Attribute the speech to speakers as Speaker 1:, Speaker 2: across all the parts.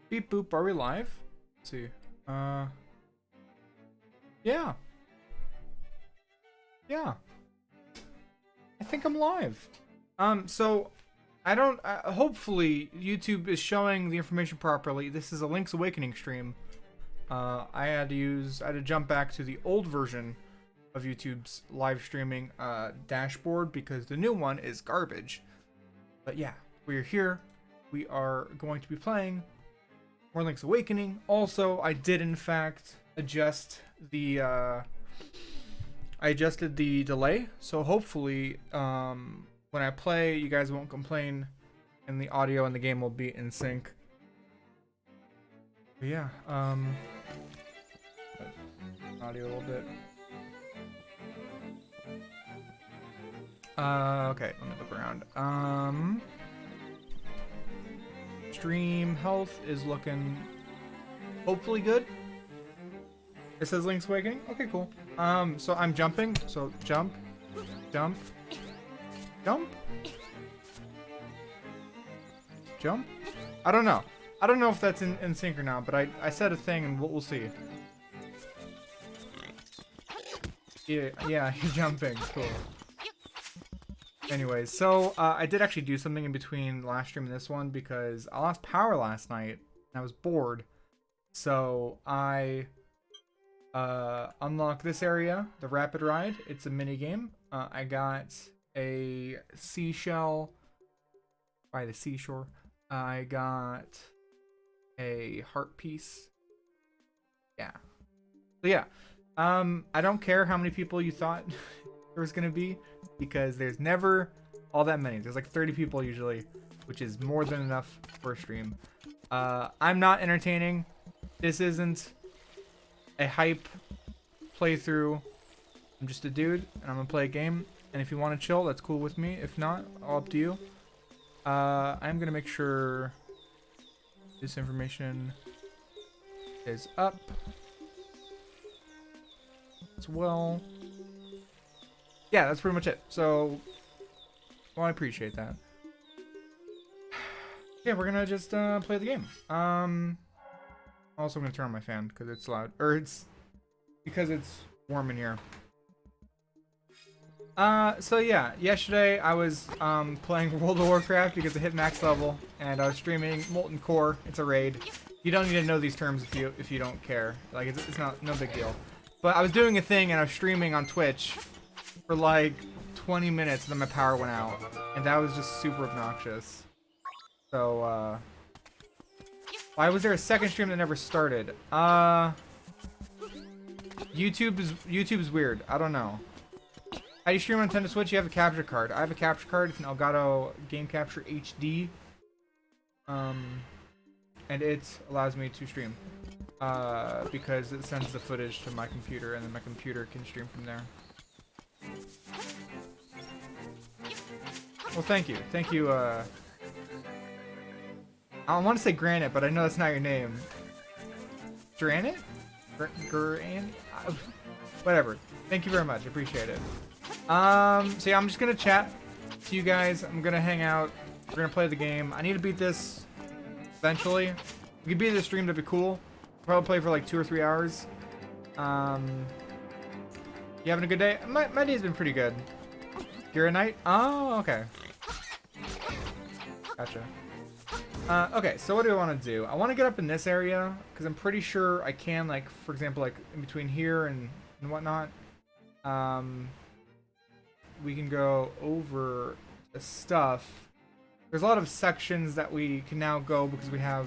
Speaker 1: Beep boop, are we live? Let's see. Yeah. Yeah. I think I'm live. So I don't, hopefully YouTube is showing the information properly. This is a Link's Awakening stream. I had to jump back to the old version of YouTube's live streaming dashboard because the new one is garbage. But yeah, we're here. We are going to be playing more Link's Awakening. Also, I did in fact adjust the I adjusted the delay, so hopefully when I play you guys won't complain and the audio and the game will be in sync. But yeah, audio a little bit. Okay, let me look around. Stream health is looking hopefully good. It says Link's Awakening. Okay, cool. So I'm jumping. So jump, jump, jump, jump. I don't know. I don't know if that's in sync or not, but I said a thing and we'll see. Yeah, you're jumping. Cool. Anyways, so I did actually do something in between last stream and this one because I lost power last night and I was bored. So I unlocked this area, the rapid ride. It's a mini game. I got a seashell by the seashore. I got a heart piece. Yeah. So yeah. I don't care how many people you thought there was gonna be because there's never all that many. There's like 30 people usually, which is more than enough for a stream. I'm not entertaining. This isn't a hype playthrough. I'm just a dude and I'm gonna play a game, and if you want to chill, that's cool with me. If not, all up to you. I'm gonna make sure this information is up as well. Yeah, that's pretty much it. So, well, I appreciate that. Yeah, we're gonna just play the game. Also, I'm gonna turn on my fan because it's loud, or it's because it's warm in here. So yeah, yesterday I was playing World of Warcraft because I hit max level, and I was streaming Molten Core. It's a raid. You don't need to know these terms if you don't care. Like it's no big deal. But I was doing a thing and I was streaming on Twitch for like 20 minutes, and then my power went out, and that was just super obnoxious. So why was there a second stream that never started? YouTube is weird. I don't know. How do you stream on Nintendo Switch? You have a capture card. I have a capture card. It's an Elgato Game Capture HD. And it allows me to stream. Because it sends the footage to my computer, and then my computer can stream from there. Well, thank you. Thank you, I want to say Granite, but I know that's not your name. Granite? Granite? Whatever. Thank you very much. Appreciate it. So yeah, I'm just gonna chat to you guys. I'm gonna hang out. We're gonna play the game. I need to beat this eventually. If we could beat this stream, that'd be cool. Probably play for like 2 or 3 hours. You having a good day? My day's been pretty good. You're a knight? Oh, okay. Gotcha. Okay, so what do I want to do? I want to get up in this area because I'm pretty sure I can, like, for example, like in between here and whatnot. We can go over the stuff. There's a lot of sections that we can now go because we have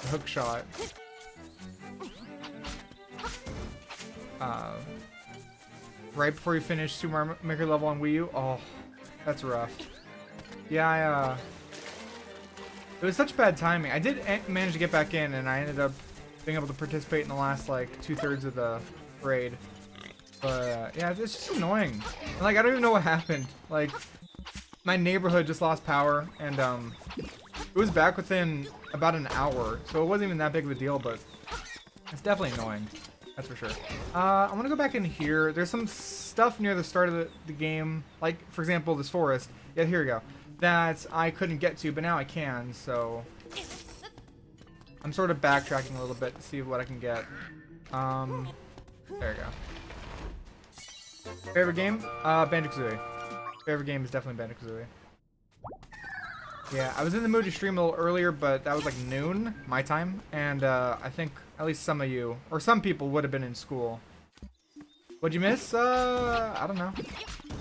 Speaker 1: a hook shot. Right before you finish Super Mario Maker level on Wii U. Oh, that's rough. Yeah, it was such bad timing. I did manage to get back in, and I ended up being able to participate in the last, like, 2/3 of the raid. But, yeah, it's just annoying. And, like, I don't even know what happened. Like, my neighborhood just lost power, and, it was back within about an hour. So it wasn't even that big of a deal, but it's definitely annoying. That's for sure. I want to go back in here. There's some stuff near the start of the game. Like, for example, this forest. Yeah, here we go. That I couldn't get to, but now I can, so I'm sort of backtracking a little bit to see what I can get. There you go. Favorite game? Banjo-Kazooie. Favorite game is definitely Banjo-Kazooie. Yeah, I was in the mood to stream a little earlier, but that was like noon, my time. And I think at least some of you, or some people would have been in school. What'd you miss? I don't know.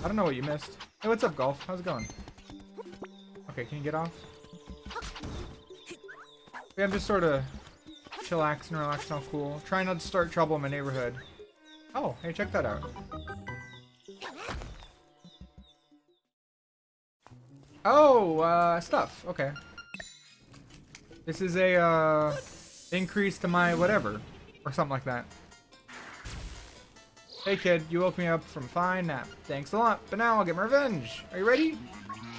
Speaker 1: I don't know what you missed. Hey, what's up, Golf? How's it going? Okay, can you get off? Yeah, I'm just sort of chillaxing, relaxing, all cool. Trying not to start trouble in my neighborhood. Oh, hey, check that out. Oh, stuff. Okay. This is a, increase to my whatever. Or something like that. Hey, kid, you woke me up from a fine nap. Thanks a lot, but now I'll get my revenge. Are you ready?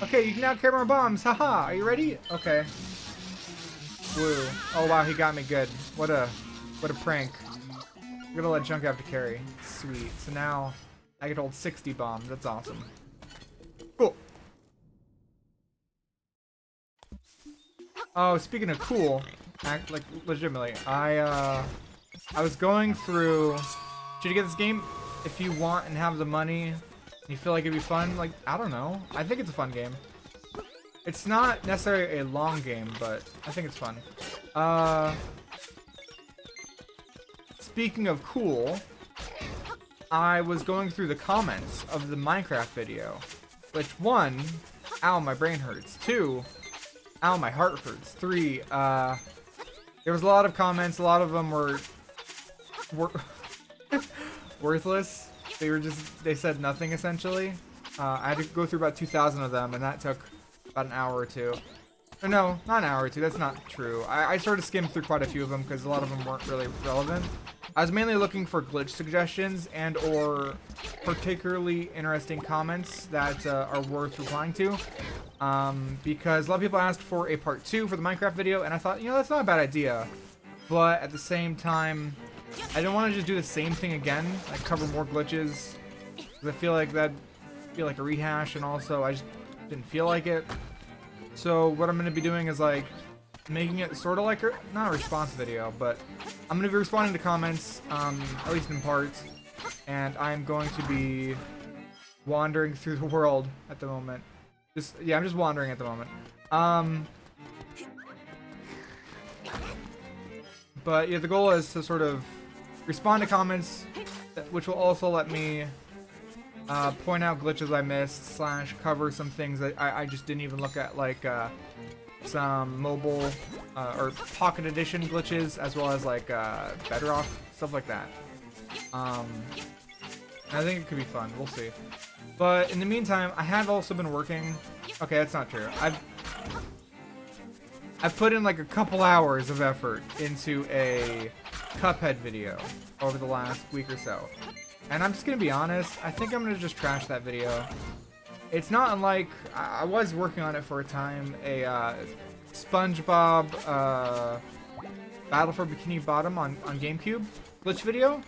Speaker 1: Okay, you can now carry more bombs. Haha, are you ready? Okay. Woo. Oh, wow, he got me good. What a prank. I'm gonna let Junk have to carry. Sweet. So now I can hold 60 bombs. That's awesome. Cool. Oh, speaking of cool, like legitimately, I was going through. Should you get this game if you want and have the money and you feel like it'd be fun? Like, I don't know. I think it's a fun game. It's not necessarily a long game, but I think it's fun. Speaking of cool, I was going through the comments of the Minecraft video, which 1, ow, my brain hurts. 2, ow, my heart hurts. 3, there was a lot of comments. A lot of them were worthless. They said nothing essentially. I had to go through about 2,000 of them, and that took about an hour or two. Or no, not an hour or two. That's not true. I sort of skimmed through quite a few of them because a lot of them weren't really relevant. I was mainly looking for glitch suggestions and or particularly interesting comments that are worth replying to. Because a lot of people asked for a part 2 for the Minecraft video, and I thought, you know, that's not a bad idea. But at the same time, I didn't want to just do the same thing again, like cover more glitches. Because I feel like that'd feel like a rehash, and also I just didn't feel like it. So what I'm going to be doing is like making it sort of like not a response video, but I'm going to be responding to comments, at least in part, and I'm going to be wandering through the world at the moment. I'm just wandering at the moment. But yeah, the goal is to sort of respond to comments, which will also let me point out glitches I missed, / cover some things that I just didn't even look at, like some mobile or Pocket Edition glitches, as well as like Bedrock, stuff like that. I think it could be fun. We'll see. But in the meantime, I have also been working. Okay, that's not true. I've put in like a couple hours of effort into a Cuphead video over the last week or so. And I'm just gonna be honest, I think I'm gonna just trash that video. It's not unlike, I was working on it for a time, a SpongeBob Battle for Bikini Bottom on GameCube glitch video.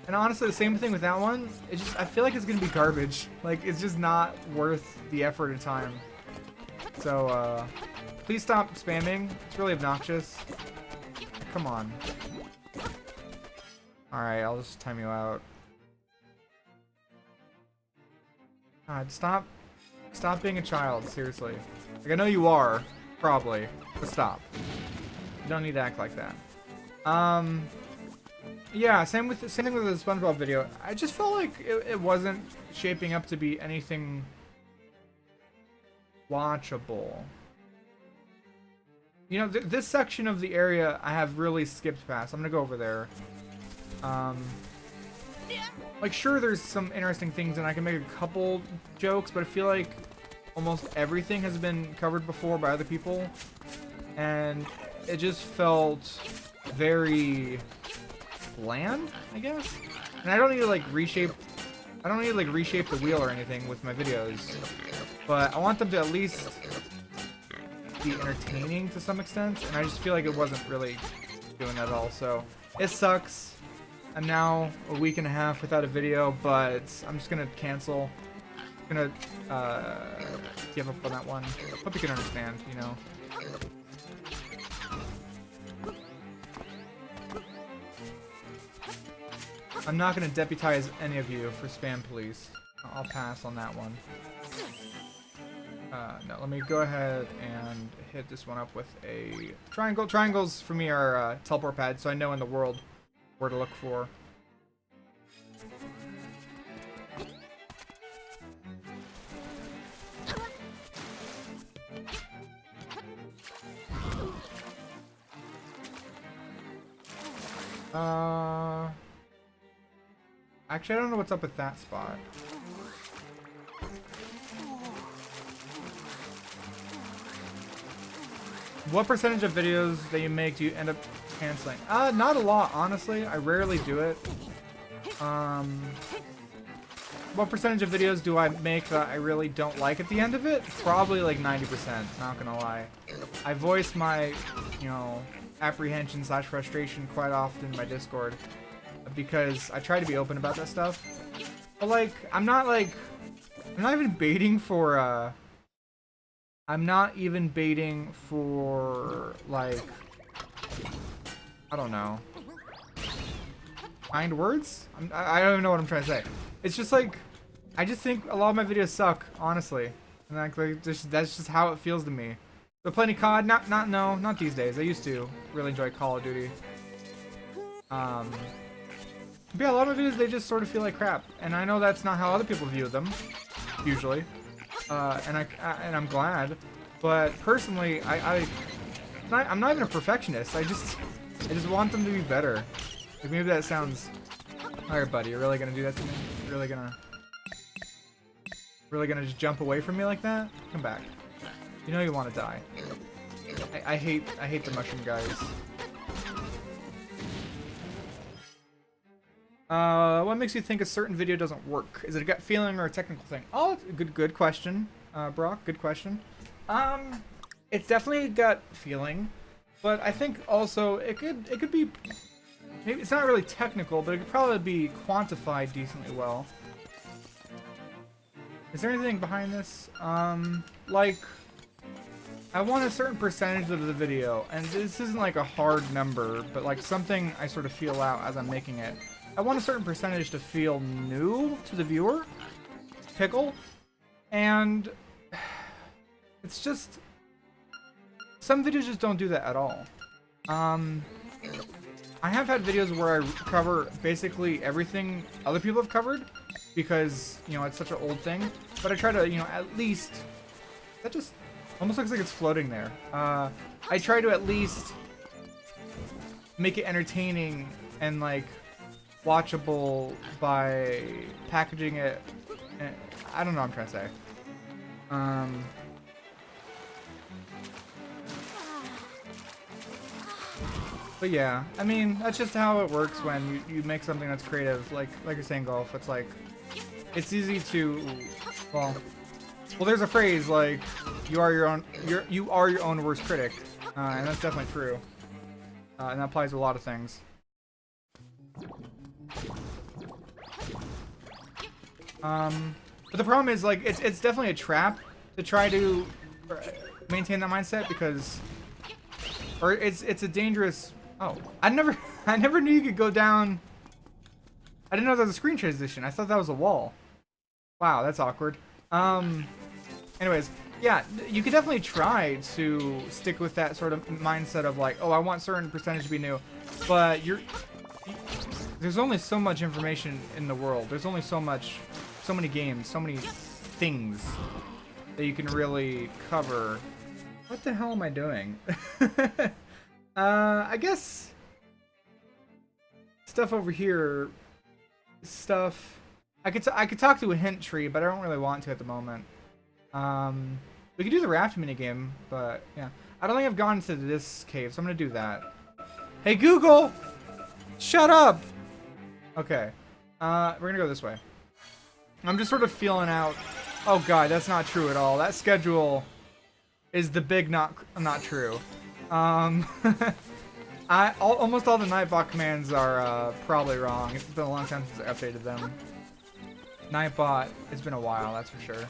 Speaker 1: And honestly, the same thing with that one. I feel like it's gonna be garbage. Like, it's just not worth the effort and time. So, please stop spamming. It's really obnoxious. Come on. Alright, I'll just time you out. God, stop being a child, seriously. Like, I know you are, probably, but stop. You don't need to act like that. Yeah, same thing with the SpongeBob video. I just felt like it wasn't shaping up to be anything watchable. You know, this section of the area I have really skipped past. I'm gonna go over there. Like, sure, there's some interesting things, and I can make a couple jokes, but I feel like almost everything has been covered before by other people, and it just felt very bland, I guess. And I don't need to like reshape the wheel or anything with my videos, but I want them to at least be entertaining to some extent, and I just feel like it wasn't really doing that at all. So it sucks. I'm now a week and a half without a video, but I'm just gonna cancel. I'm gonna give up on that one. Hope you can understand, you know. I'm not gonna deputize any of you for spam police. I'll pass on that one. No, let me go ahead and hit this one up with a triangle. Triangles for me are teleport pads, so I know in the world where to look for. Actually, I don't know what's up with that spot. What percentage of videos that you make do you end up canceling? Not a lot, honestly. I rarely do it. What percentage of videos do I make that I really don't like at the end of it? Probably like 90%, not gonna lie. I voice my, you know, apprehension / frustration quite often in my Discord because I try to be open about that stuff. But like, I'm not even baiting for like, I don't know, kind words? I don't even know what I'm trying to say. It's just like, I just think a lot of my videos suck, honestly. And like that's just how it feels to me. So playing COD, not these days. I used to really enjoy Call of Duty. But yeah, a lot of videos, they just sort of feel like crap. And I know that's not how other people view them, usually. And I'm glad. But personally, I'm not even a perfectionist. I just want them to be better. Like maybe that sounds... Alright, buddy, you're really gonna do that to me? You're really gonna just jump away from me like that? Come back. You know you want to die. I hate the mushroom guys. What makes you think a certain video doesn't work? Is it a gut feeling or a technical thing? Oh, good question, Brock. Good question. It's definitely a gut feeling, but I think also it could be, maybe it's not really technical, but it could probably be quantified decently well. Is there anything behind this? Like, I want a certain percentage of the video, and this isn't like a hard number, but like something I sort of feel out as I'm making it. I want a certain percentage to feel new to the viewer, Pickle, and it's just, some videos just don't do that at all. I have had videos where I cover basically everything other people have covered, because, you know, it's such an old thing, but I try to, you know, at least, that just almost looks like it's floating there. I try to at least make it entertaining and, like, watchable by packaging it. I don't know what I'm trying to say. But yeah, I mean, that's just how it works when you make something that's creative, like you're saying, Golf. It's like, it's easy to, well, there's a phrase like, you are your own worst critic, and that's definitely true, and that applies to a lot of things. But the problem is, like, it's definitely a trap to try to maintain that mindset, because, or it's a dangerous. Oh, I never knew you could go down. I didn't know there was a screen transition. I thought that was a wall. Wow, that's awkward. Anyways, yeah, you could definitely try to stick with that sort of mindset of like, oh, I want certain percentage to be new, but there's only so much information in the world. There's only so many games, so many things that you can really cover. What the hell am I doing? I guess stuff over here, I could talk to a hint tree, but I don't really want to at the moment. We could do the raft minigame, but yeah. I don't think I've gone to this cave, so I'm gonna do that. Hey Google! Shut up! Okay. We're gonna go this way. I'm just sort of feeling out. Oh god, that's not true at all. That schedule is the big not true. Almost all the Nightbot commands are probably wrong. It's been a long time since I updated them. Nightbot, it's been a while, that's for sure.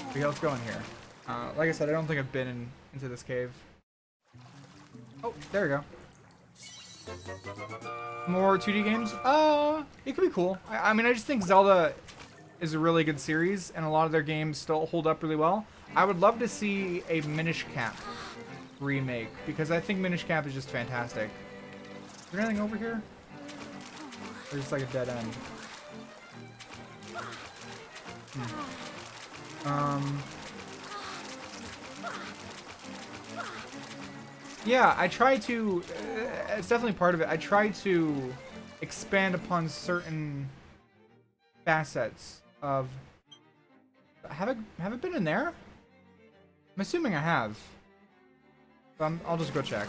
Speaker 1: But yeah, let's go in here. Like I said, I don't think I've been into this cave. Oh, there we go. More 2D games? It could be cool. I mean, I just think Zelda is a really good series, and a lot of their games still hold up really well. I would love to see a Minish Cap remake, because I think Minish Cap is just fantastic. Is there anything over here? Or just like a dead end? Yeah, I try to, it's definitely part of it. I try to expand upon certain facets of, have I been in there? I'm assuming I have. But I'll just go check.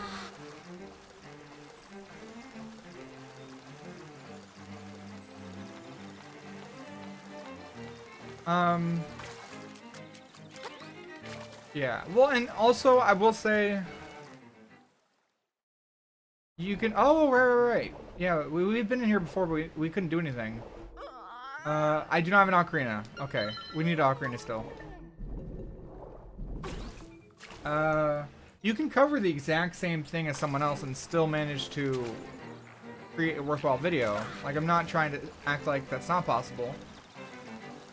Speaker 1: Yeah, well, and also I will say, you can, oh, right. Yeah, we've been in here before, but we couldn't do anything. I do not have an ocarina. Okay, we need an ocarina still. You can cover the exact same thing as someone else and still manage to create a worthwhile video. Like, I'm not trying to act like that's not possible.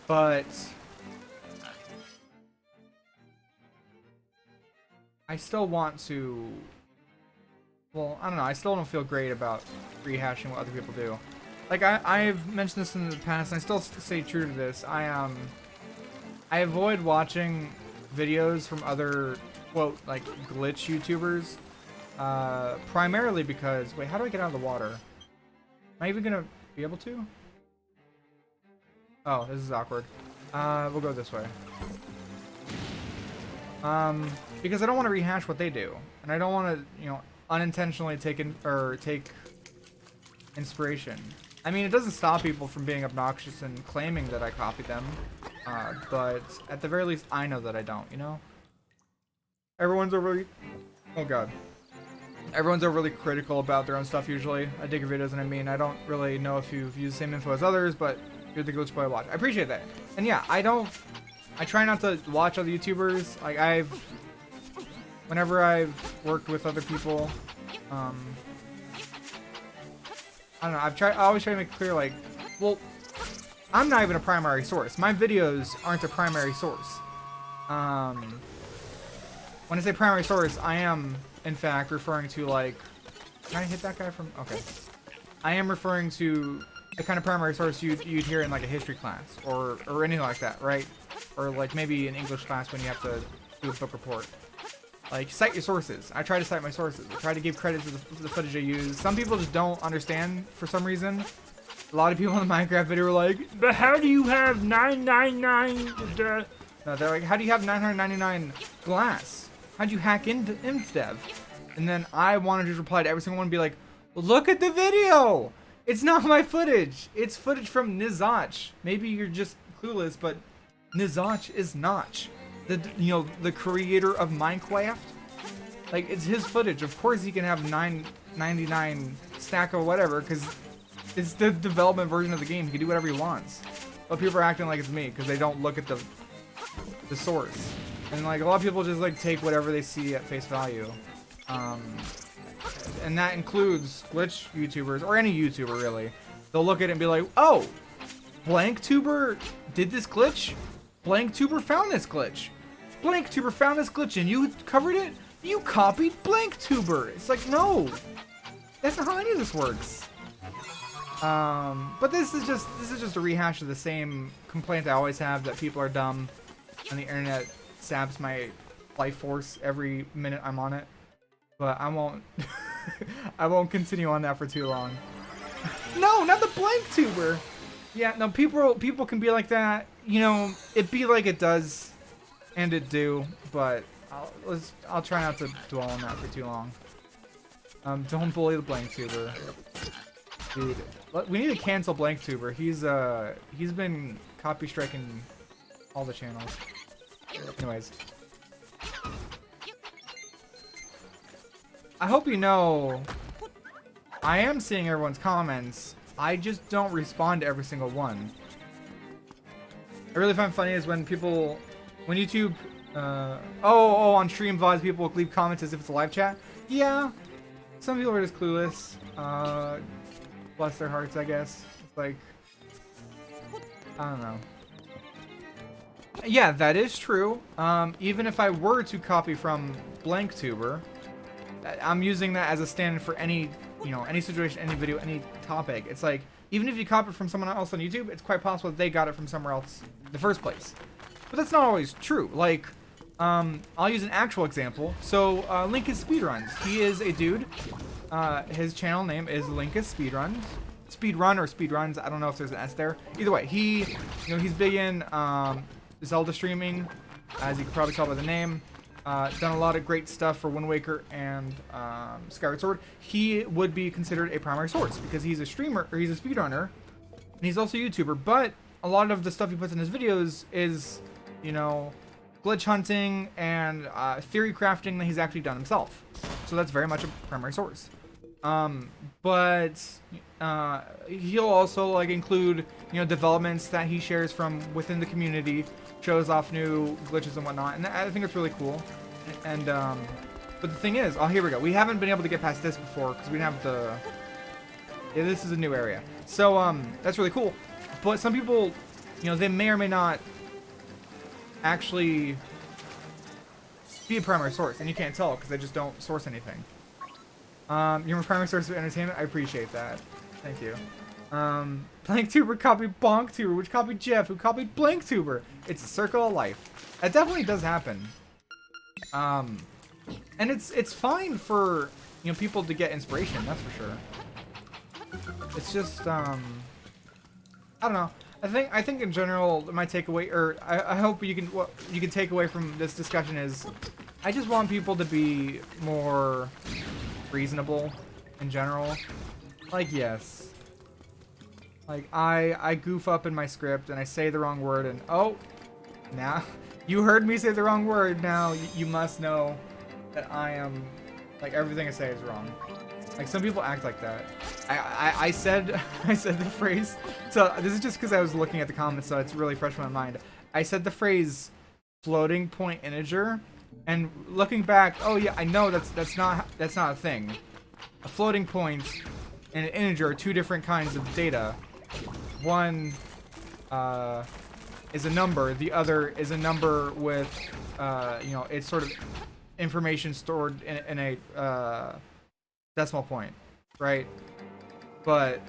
Speaker 1: But I still want to, well, I don't know, I still don't feel great about rehashing what other people do. Like, I've mentioned this in the past, and I still stay true to this. I avoid watching videos from other, quote, like, glitch YouTubers, primarily because, wait, how do I get out of the water? Am I even gonna be able to? Oh, this is awkward. We'll go this way. Because I don't want to rehash what they do, and I don't want to, you know, unintentionally take inspiration. I mean, it doesn't stop people from being obnoxious and claiming that I copied them, but at the very least, I know that I don't, you know? Everyone's overly, oh god. Everyone's overly critical about their own stuff usually. I dig your videos, and I mean, I don't really know if you've used the same info as others, but you're the glitch boy I watch. I appreciate that. And yeah, I try not to watch other YouTubers. Like, whenever I've worked with other people, I don't know, I always try to make clear, like, well, I'm not even a primary source. My videos aren't a primary source. When I say primary source, I am, in fact, referring to, like, can I hit that guy from, okay. I am referring to the kind of primary source you'd hear in, like, a history class, or anything like that, right? Or, like, maybe an English class when you have to do a book report. Like, cite your sources. I try to cite my sources. I try to give credit to the footage I use. Some people just don't understand for some reason. A lot of people in the Minecraft video were like, but how do you have 999? No, they're like, how do you have 999 glass? How'd you hack into InfDev? And then I wanted to reply to every single one and be like, look at the video! It's not my footage. It's footage from Nizach. Maybe you're just clueless, but Nizach is Notch. The creator of Minecraft. Like, it's his footage. Of course he can have 999 stack or whatever, because it's the development version of the game. He can do whatever he wants. But people are acting like it's me, because they don't look at the source. And, like, a lot of people just, like, take whatever they see at face value. And that includes glitch YouTubers, or any YouTuber, really. They'll look at it and be like, oh, BlankTuber did this glitch? BlankTuber found this glitch. BlankTuber found this glitch and you covered it? You copied BlankTuber. It's like, no. That's not how any of this works. But this is just a rehash of the same complaint I always have, that people are dumb and the internet saps my life force every minute I'm on it. But I won't I won't continue on that for too long. No, not the BlankTuber. Yeah, no, people can be like that. You know, it be like it does, and it do, but I'll try not to dwell on that for too long. Don't bully the BlankTuber. Dude, we need to cancel BlankTuber. He's been copy striking all the channels. Anyways. I hope you know, I am seeing everyone's comments. I just don't respond to every single one. I really find funny is when YouTube, on stream VODs, people leave comments as if it's a live chat. Yeah, some people are just clueless. Bless their hearts, I guess. It's like, I don't know. Yeah, that is true. Even if I were to copy from BlankTuber, I'm using that as a stand for any, you know, any situation, any video, any topic. It's like, even if you copy it from someone else on YouTube, it's quite possible that they got it from somewhere else in the first place. But that's not always true. Like, I'll use an actual example. So, Linkus Speedruns. He is a dude. His channel name is Linkus Speedruns. Speedrun or Speedruns. I don't know if there's an S there. Either way, he, you know, he's big in Zelda streaming, as you can probably tell by the name. Done a lot of great stuff for Wind Waker and Skyward Sword. He would be considered a primary source because he's a streamer, or he's a speedrunner, and he's also a YouTuber. But a lot of the stuff he puts in his videos is, you know, glitch hunting and theory crafting that he's actually done himself. So that's very much a primary source. But he'll also like include, you know, developments that he shares from within the community, shows off new glitches and whatnot, and I think it's really cool. And but the thing is, oh, here we go. We haven't been able to get past this before because we didn't have the. Yeah, this is a new area, so that's really cool. But some people, you know, they may or may not actually be a primary source, and you can't tell because they just don't source anything. You're my primary source of entertainment. I appreciate that. Thank you. BlankTuber copied BonkTuber, which copied Jeff, who copied BlankTuber. It's a circle of life. That definitely does happen. And it's fine for, you know, people to get inspiration. That's for sure. It's just I don't know. I think in general my takeaway, or I hope you can, what you can take away from this discussion is, I just want people to be more reasonable in general. Like, yes. Like, I goof up in my script and I say the wrong word and, oh, now, you heard me say the wrong word, now you must know that I am, like, everything I say is wrong. Like, some people act like that. I said the phrase, so this is just because I was looking at the comments, so it's really fresh in my mind. I said the phrase floating point integer, and looking back, oh yeah, I know that's not a thing. A floating point and an integer are two different kinds of data. One is a number, the other is a number with you know, it's sort of information stored in a decimal point, right? But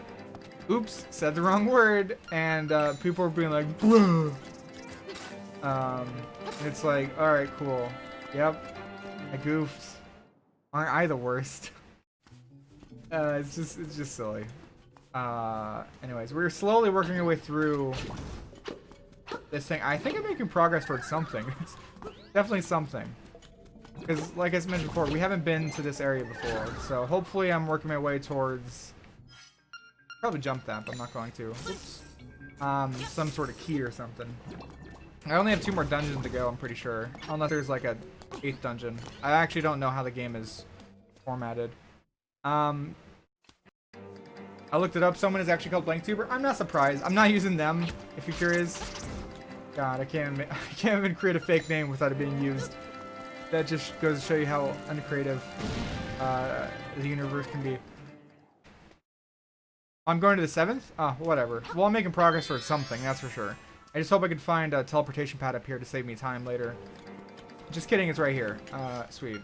Speaker 1: oops, said the wrong word, and people are being like, bruh. It's like, all right, cool. Yep, I goofed. Aren't I the worst? It's just silly. Anyways, we're slowly working our way through this thing. I think I'm making progress towards something. It's definitely something. Because, like I mentioned before, we haven't been to this area before. So hopefully I'm working my way towards... Probably jump that, but I'm not going to. Oops. Some sort of key or something. I only have 2 more dungeons to go, I'm pretty sure. Unless there's like a 8th dungeon. I actually don't know how the game is formatted. I looked it up. Someone is actually called BlankTuber. I'm not surprised. I'm not using them, if you're curious. God, I can't even create a fake name without it being used. That just goes to show you how uncreative the universe can be. I'm going to the 7th? Oh, whatever. Well, I'm making progress towards something, that's for sure. I just hope I can find a teleportation pad up here to save me time later. Just kidding, it's right here. Sweet.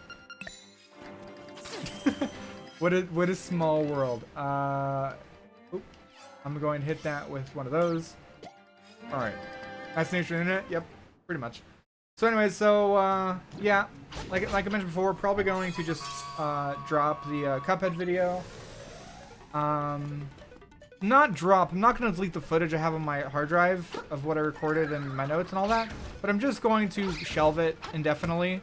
Speaker 1: What a small world. Oop. I'm going to hit that with one of those. Alright. That's the nature of the internet? Yep, pretty much. So anyways, yeah, like I mentioned before, we're probably going to just drop the Cuphead video. Not drop, I'm not going to delete the footage I have on my hard drive of what I recorded and my notes and all that, but I'm just going to shelve it indefinitely,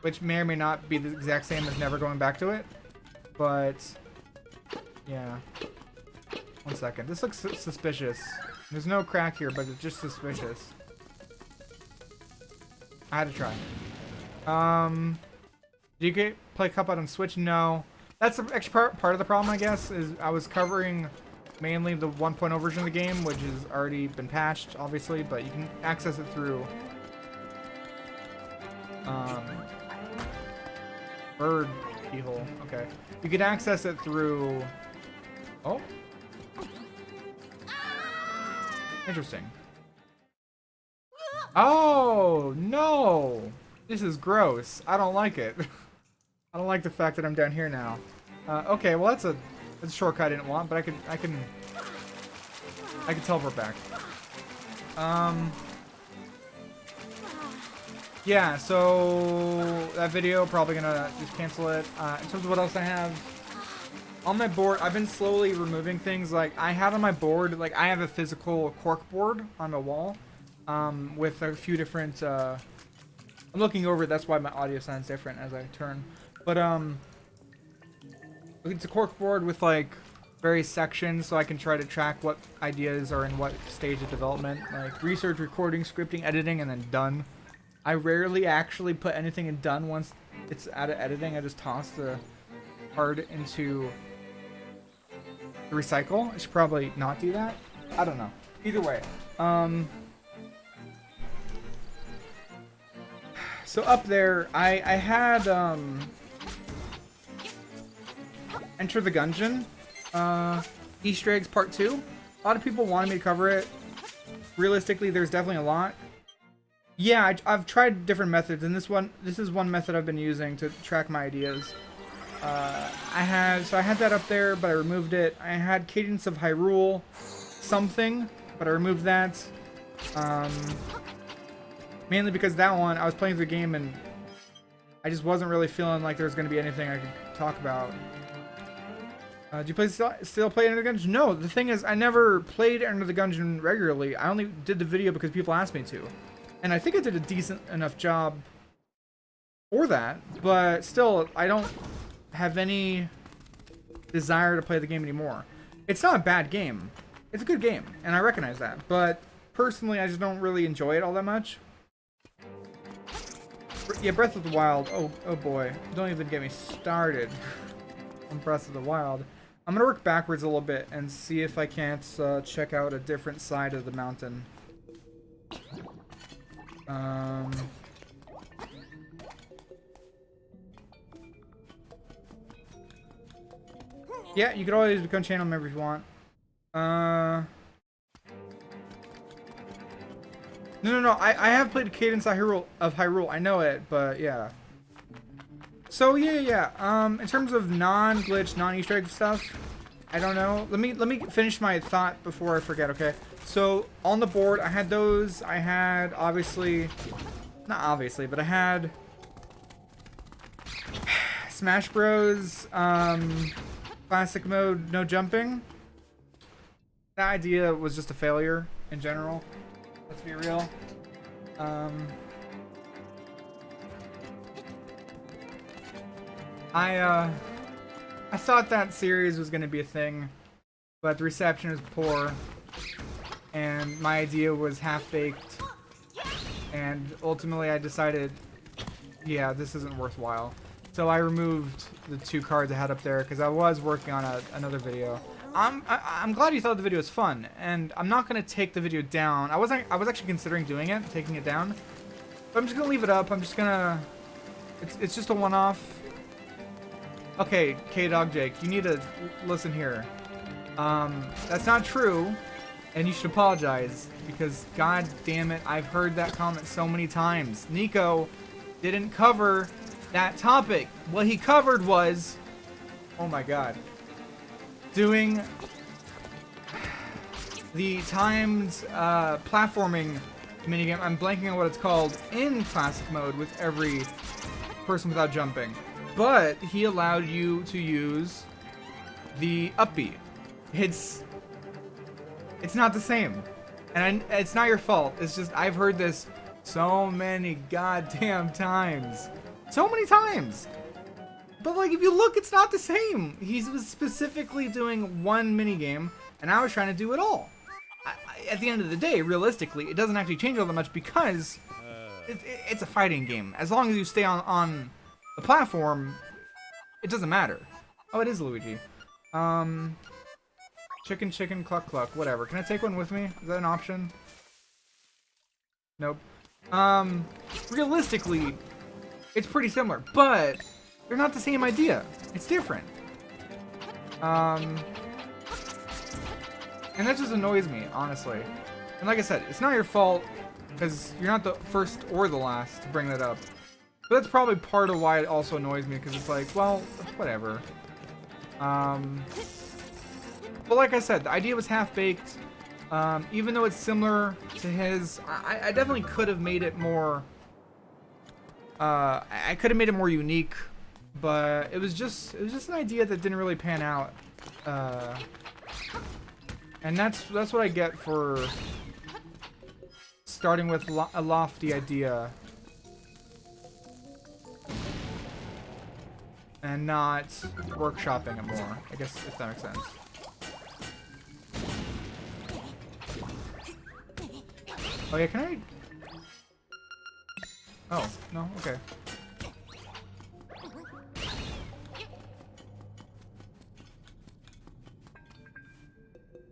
Speaker 1: which may or may not be the exact same as never going back to it, but yeah. One second, this looks suspicious. There's no crack here, but it's just suspicious. I had to try. Do you play Cuphead on Switch? No. That's the extra part of the problem, I guess, is I was covering mainly the 1.0 version of the game, which has already been patched, obviously, but you can access it through Bird. keyhole. Okay. You could access it through... Oh. Interesting. Oh, no. This is gross. I don't like it. I don't like the fact that I'm down here now. Okay, well that's a shortcut I didn't want, but I can teleport back. Yeah, so that video, probably gonna just cancel it. In terms of what else I have on my board, I've been slowly removing things. Like I had on my board, like I have a physical cork board on my wall, with a few different. I'm looking over it, that's why my audio sounds different as I turn. But it's a cork board with like various sections, so I can try to track what ideas are in what stage of development, like research, recording, scripting, editing, and then done. I rarely actually put anything in done once it's out of editing. I just toss the card into the recycle. I should probably not do that. I don't know. Either way. So up there, I had Enter the Gungeon, Easter eggs part 2. A lot of people wanted me to cover it. Realistically, there's definitely a lot. Yeah, I've tried different methods, and this is one method I've been using to track my ideas. I had that up there, but I removed it. I had Cadence of Hyrule something, but I removed that. Mainly because that one, I was playing through the game and I just wasn't really feeling like there was going to be anything I could talk about. Do you still play Enter the Gungeon? No, the thing is, I never played Enter the Gungeon regularly. I only did the video because people asked me to. And I think I did a decent enough job for that, but still, I don't have any desire to play the game anymore. It's not a bad game. It's a good game, and I recognize that. But personally, I just don't really enjoy it all that much. Yeah, Breath of the Wild. Oh boy. Don't even get me started on Breath of the Wild. I'm gonna work backwards a little bit and see if I can't check out a different side of the mountain. Yeah, you could always become channel member if you want. No. I have played Cadence of Hyrule. I know it, but yeah. So yeah. In terms of non-glitch, non-Easter egg stuff, I don't know. Let me finish my thought before I forget. Okay. So on the board, I had those. I had not obviously, but I had Smash Bros. Classic mode, no jumping. That idea was just a failure in general. Let's be real. I thought that series was going to be a thing, but the reception was poor, and my idea was half-baked, and ultimately I decided, yeah, this isn't worthwhile. So I removed the 2 cards I had up there because I was working on another video. I'm glad you thought the video was fun, and I'm not gonna take the video down. I was actually considering doing it, taking it down, but I'm just gonna leave it up. I'm just gonna. It's just a one-off. Okay, K-Dog Jake, you need to listen here. That's not true, and you should apologize because God damn it, I've heard that comment so many times. Nico didn't cover that topic. What he covered was, oh my God, doing the timed platforming minigame. I'm blanking on what it's called in classic mode with every person without jumping. But he allowed you to use the upbeat. It's not the same. And it's not your fault. It's just I've heard this so many goddamn times. So many times. But like, if you look, it's not the same. He was specifically doing one minigame, and I was trying to do it all. At the end of the day, realistically, it doesn't actually change all that much because it's a fighting game. As long as you stay on the platform, it doesn't matter. Oh, it is Luigi. Chicken, cluck, cluck, whatever. Can I take one with me? Is that an option? Nope. Realistically, it's pretty similar, but they're not the same idea. It's different. And that just annoys me, honestly. And like I said, it's not your fault because you're not the first or the last to bring that up. But that's probably part of why it also annoys me, because it's like, well, whatever. But like I said, the idea was half-baked. Even though it's similar to his, I definitely could have made it more... I could have made it more unique, but it was just an idea that didn't really pan out. And that's what I get for starting with a lofty idea and not workshopping it more, I guess, if that makes sense. Oh yeah, can I? Oh, no, okay.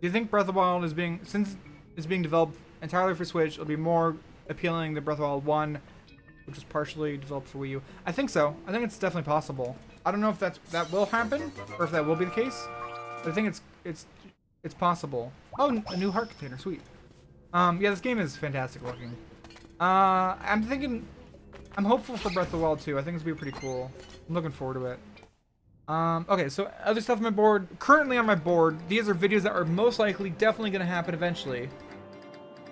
Speaker 1: Do you think Breath of the Wild is since it's being developed entirely for Switch, it'll be more appealing than Breath of the Wild 1, which was partially developed for Wii U? I think so. I think it's definitely possible. I don't know if that will happen or if that will be the case, but I think it's possible. Oh, a new heart container, sweet. Yeah, this game is fantastic looking. I'm hopeful for Breath of the Wild 2. I think it's gonna be pretty cool. I'm looking forward to it. Okay, so other stuff on my board. Currently on my board, these are videos that are most likely definitely gonna happen eventually.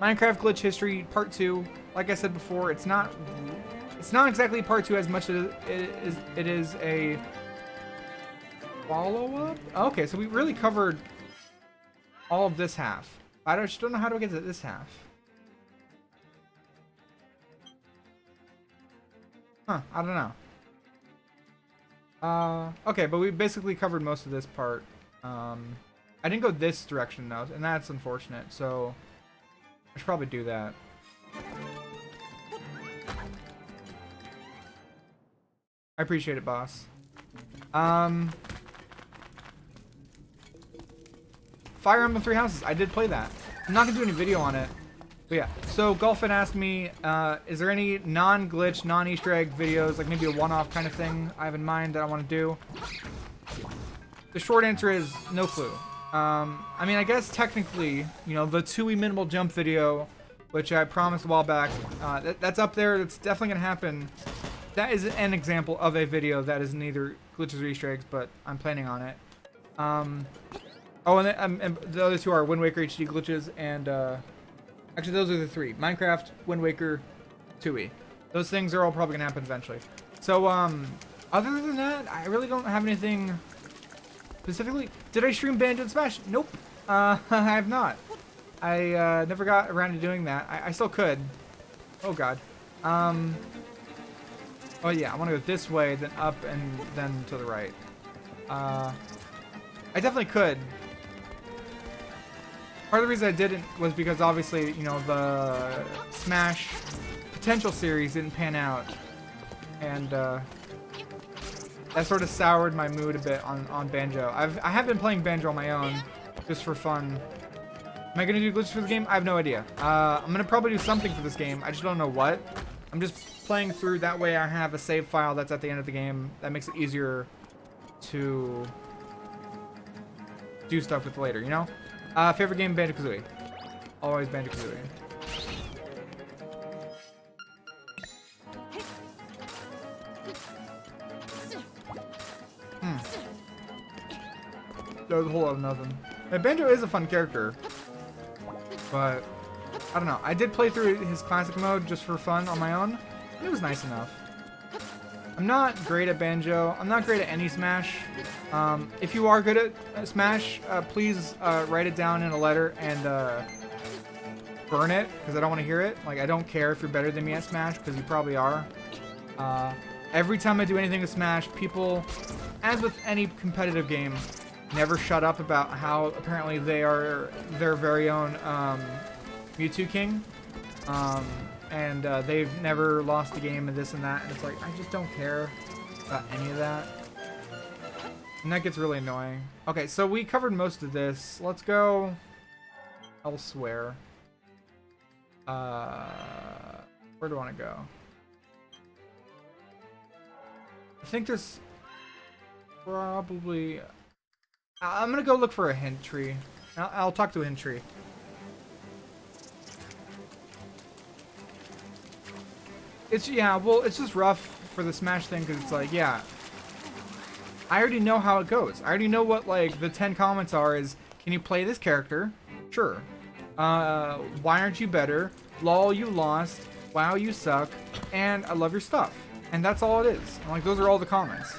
Speaker 1: Minecraft Glitch History Part 2. Like I said before, it's not exactly Part 2 as much as it is a follow-up. Okay, so we really covered all of this half. I just don't know how to get to this half. Huh, I don't know. Okay, but we basically covered most of this part. I didn't go this direction though, and that's unfortunate, so I should probably do that. I appreciate it, boss. Fire Emblem Three Houses. I did play that. I'm not gonna do any video on it. But yeah. So Golfin asked me, is there any non-glitch, non-Easter egg videos, like maybe a one-off kind of thing I have in mind that I want to do? The short answer is no clue. I mean, I guess technically, you know, the Tui minimal jump video, which I promised a while back, that's up there. That's definitely gonna happen. That is an example of a video that is neither glitches or Easter eggs, but I'm planning on it. Oh, and the other two are Wind Waker HD glitches and, actually those are the three. Minecraft, Wind Waker, Tui. Those things are all probably gonna happen eventually. So, other than that, I really don't have anything specifically. Did I stream Banjo and Smash? Nope. I have not. I, never got around to doing that. I still could. Oh god. Oh yeah, I want to go this way, then up, and then to the right. I definitely could. Part of the reason I didn't was because obviously, you know, the Smash potential series didn't pan out. And, that sort of soured my mood a bit on Banjo. I have been playing Banjo on my own, just for fun. Am I gonna do glitches for the game? I have no idea. I'm gonna probably do something for this game. I just don't know what. I'm just playing through, that way I have a save file that's at the end of the game. That makes it easier to do stuff with later, you know? Favorite game, Banjo-Kazooie. Always Banjo-Kazooie. That was a whole lot of nothing. Hey, Banjo is a fun character. But, I don't know. I did play through his classic mode just for fun on my own. And it was nice enough. I'm not great at Banjo. I'm not great at any Smash. If you are good at Smash, please write it down in a letter and burn it, because I don't want to hear it. Like, I don't care if you're better than me at Smash, because you probably are. Every time I do anything with Smash, people, as with any competitive game, never shut up about how apparently they are their very own Mewtwo King. And they've never lost a game and this and that, and it's like, I just don't care about any of that. And that gets really annoying. Okay, so we covered most of this. Let's go elsewhere. Where do I want to go? I think there's probably... I'm gonna go look for a hint tree. I'll talk to a hint tree. Yeah, well, it's just rough for the Smash thing because it's like, yeah, I already know how it goes. I already know what like the 10 comments are is, can you play this character? Sure. Why aren't you better? Lol, you lost. Wow, you suck. And I love your stuff. And that's all it is. And, like, those are all the comments.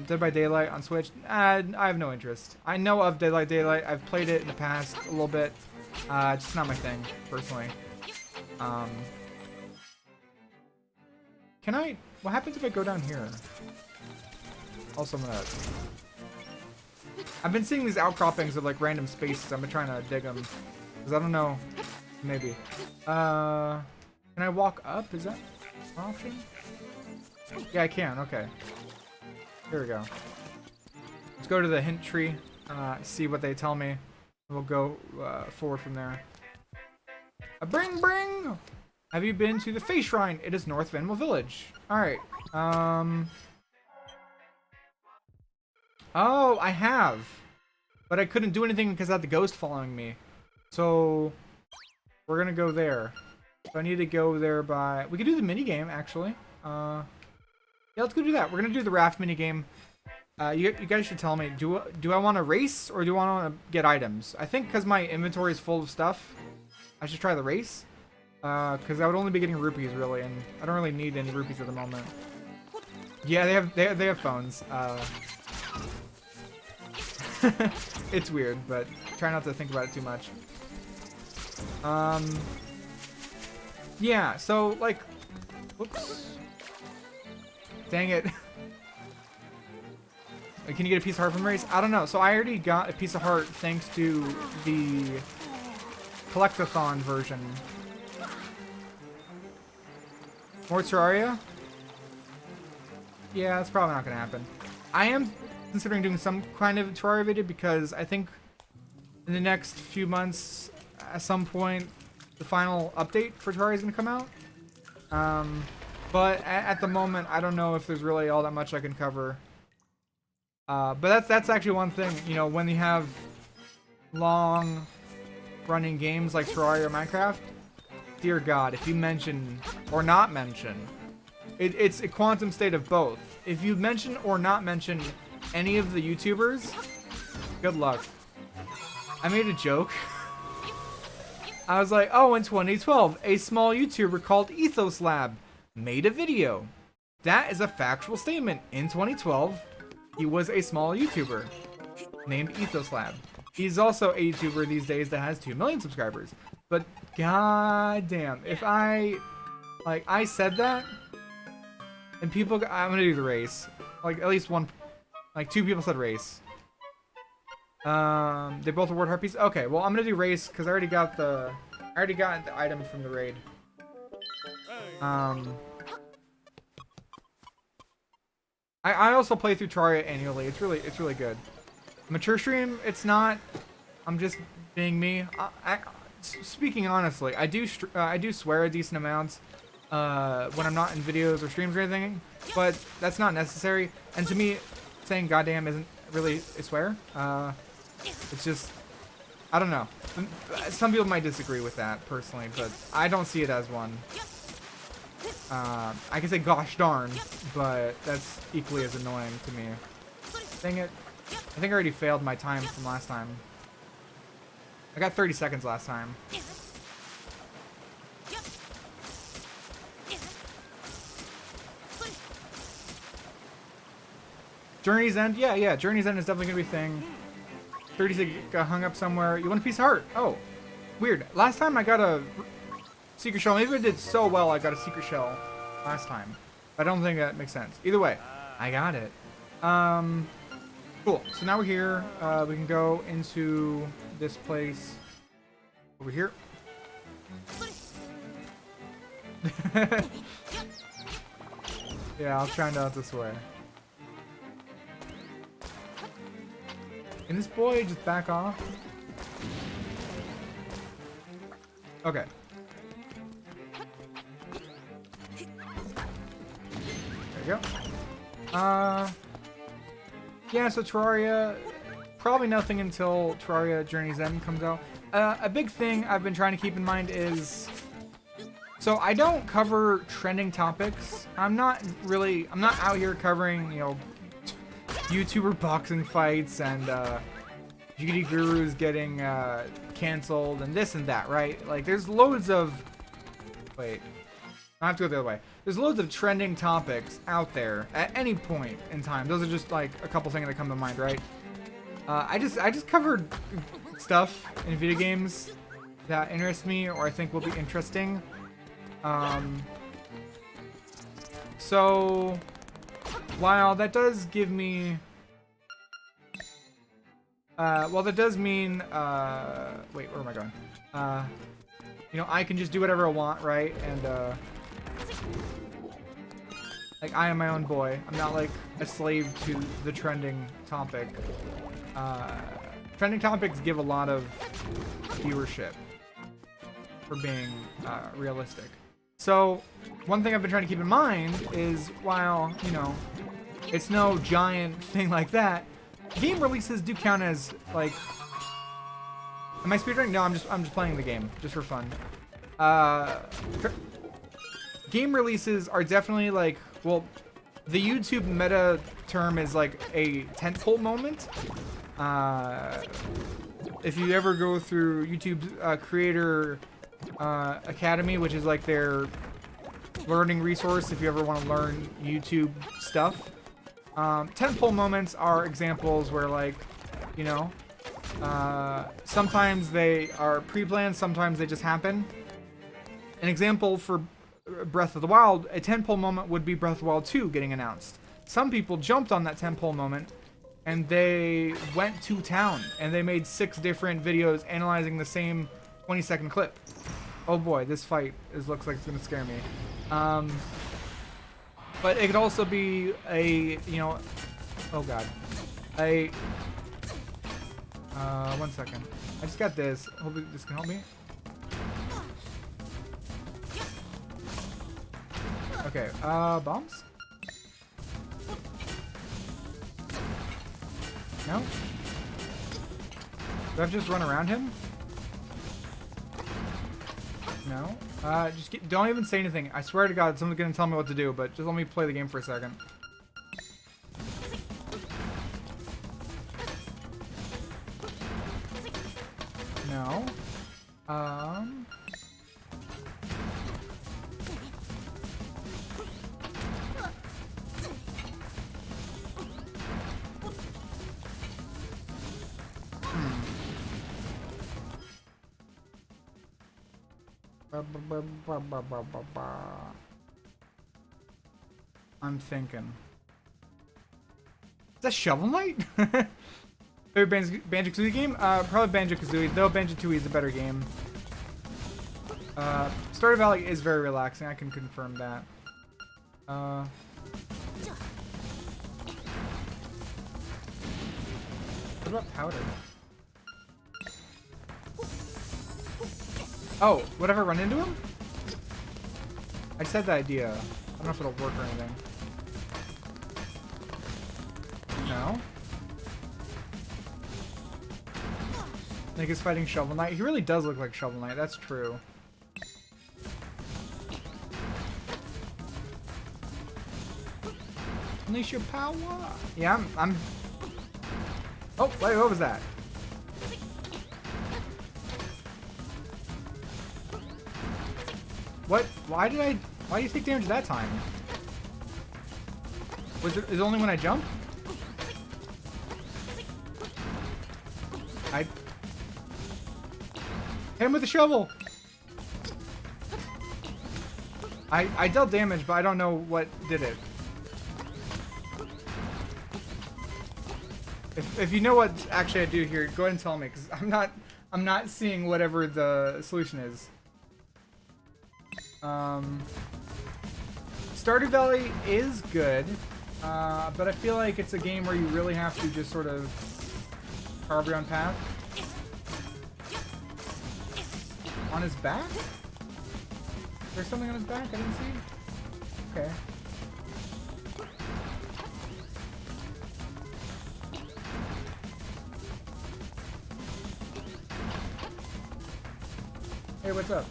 Speaker 1: Dead by Daylight on Switch. I have no interest. I know of Dead by Daylight. I've played it in the past a little bit. It's just not my thing, personally. Can I... What happens if I go down here? Also, I'm gonna... I've been seeing these outcroppings of, like, random spaces. I've been trying to dig them. Because I don't know. Maybe. Can I walk up? Is that an option? Yeah, I can. Okay. Here we go. Let's go to the hint tree. See what they tell me. We'll go forward from there. Bring, bring! Have you been to the Face Shrine? It is North Venmo Village. Alright. Oh, I have. But I couldn't do anything because I had the ghost following me. So, we're gonna go there. So I need to go there by... We could do the minigame, actually. Yeah, let's go do that. We're gonna do the raft minigame. You guys should tell me, do I want to race or do I want to get items? I think because my inventory is full of stuff, I should try the race. Because I would only be getting rupees, really, and I don't really need any rupees at the moment. Yeah, they have phones. It's weird, but try not to think about it too much. Yeah, so, like... Whoops. Dang it. Can you get a piece of heart from race? I don't know. So I already got a piece of heart thanks to the collectathon version. More Terraria? Yeah, that's probably not going to happen. I am considering doing some kind of Terraria video because I think in the next few months, at some point, the final update for Terraria is going to come out. But at the moment, I don't know if there's really all that much I can cover. But that's actually one thing, you know, when you have long running games like Terraria or Minecraft, dear God, if you mention or not mention, it's a quantum state of both. If you mention or not mention any of the YouTubers, good luck. I made a joke. I was like, oh, in 2012, a small YouTuber called Ethos Lab made a video. That is a factual statement. In 2012, he was a small YouTuber named Ethos Lab. He's also a YouTuber these days that has 2 million subscribers. But goddamn, if I said that, and people, I'm gonna do the race. Like at least one, like 2 people said race. They both award heart piece. Okay, well I'm gonna do race because I already got the item from the raid. I also play through Terraria annually. It's really good. Mature stream, it's not. I'm just being me. Speaking honestly, I do swear a decent amount when I'm not in videos or streams or anything, but that's not necessary. And to me, saying goddamn isn't really a swear. It's just, I don't know. Some people might disagree with that personally, but I don't see it as one. I can say gosh darn, but that's equally as annoying to me. Dang it. I think I already failed my time from last time. I got 30 seconds last time. Journey's End? Yeah, Journey's End is definitely gonna be a thing. 36 got hung up somewhere. You want a piece of heart? Oh, weird. Last time I got a secret shell. Maybe I did so well I got a secret shell last time. I don't think that makes sense. Either way, I got it. Cool. So now we're here. We can go into this place over here. Yeah, I'll try not this way. Can this boy just back off? Okay. There you go. Yeah, so Terraria, probably nothing until Terraria Journey's End comes out. A big thing I've been trying to keep in mind is, so I don't cover trending topics. I'm not out here covering, you know, YouTuber boxing fights and GD gurus getting canceled and this and that, right? Like, there's loads of, wait, I have to go the other way. There's loads of trending topics out there at any point in time. Those are just like a couple things that come to mind, right? I just covered stuff in video games that interest me or I think will be interesting. So while that does give me, well, that does mean, wait, where am I going? You know, I can just do whatever I want, right? And like, I am my own boy. I'm not like a slave to the trending topic. Trending topics give a lot of viewership for being realistic. So one thing I've been trying to keep in mind is, while, you know, it's no giant thing like that, game releases do count as, like, am I speedrunning? No, I'm just playing the game just for fun. Game releases are definitely like, well, the YouTube meta term is like a tentpole moment. If you ever go through YouTube's Creator Academy, which is like their learning resource if you ever want to learn YouTube stuff, tentpole moments are examples where, like, you know, sometimes they are pre-planned, sometimes they just happen. An example for Breath of the Wild, a tentpole moment would be Breath of the Wild 2 getting announced. Some people jumped on that tentpole moment and they went to town and they made 6 different videos analyzing the same 20-second clip. Oh boy, this fight looks like it's gonna scare me. But it could also be a, you know, oh god, one second. I just got this. Hopefully this can help me. Okay, bombs? No? Do I have to just run around him? No? Don't even say anything. I swear to God, someone's gonna tell me what to do, but just let me play the game for a second. No. I'm thinking. Is that Shovel Knight? Favorite Banjo-Kazooie game? Probably Banjo-Kazooie, though Banjo-Tooie is a better game. Stardew Valley is very relaxing, I can confirm that. What about Powder? Oh, would I ever run into him? I just had the idea. I don't know if it'll work or anything. No? Like he's fighting Shovel Knight. He really does look like Shovel Knight, that's true. Unleash your power! Yeah, I'm... Oh, wait, what was that? What? Why do you take damage that time? Is it only when I jump? I hit him with the shovel. I dealt damage, but I don't know what did it. If you know what actually I do here, go ahead and tell me, because I'm not seeing whatever the solution is. Stardew Valley is good, but I feel like it's a game where you really have to just sort of carve your own path. On his back? There's something on his back I didn't see? Okay. Hey, what's up?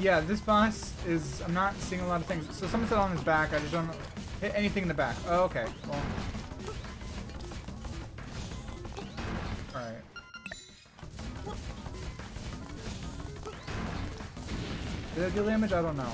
Speaker 1: Yeah, this boss is... I'm not seeing a lot of things. So someone said on his back. I just don't hit anything in the back. Oh, okay. Well... Alright. Did I deal damage? I don't know.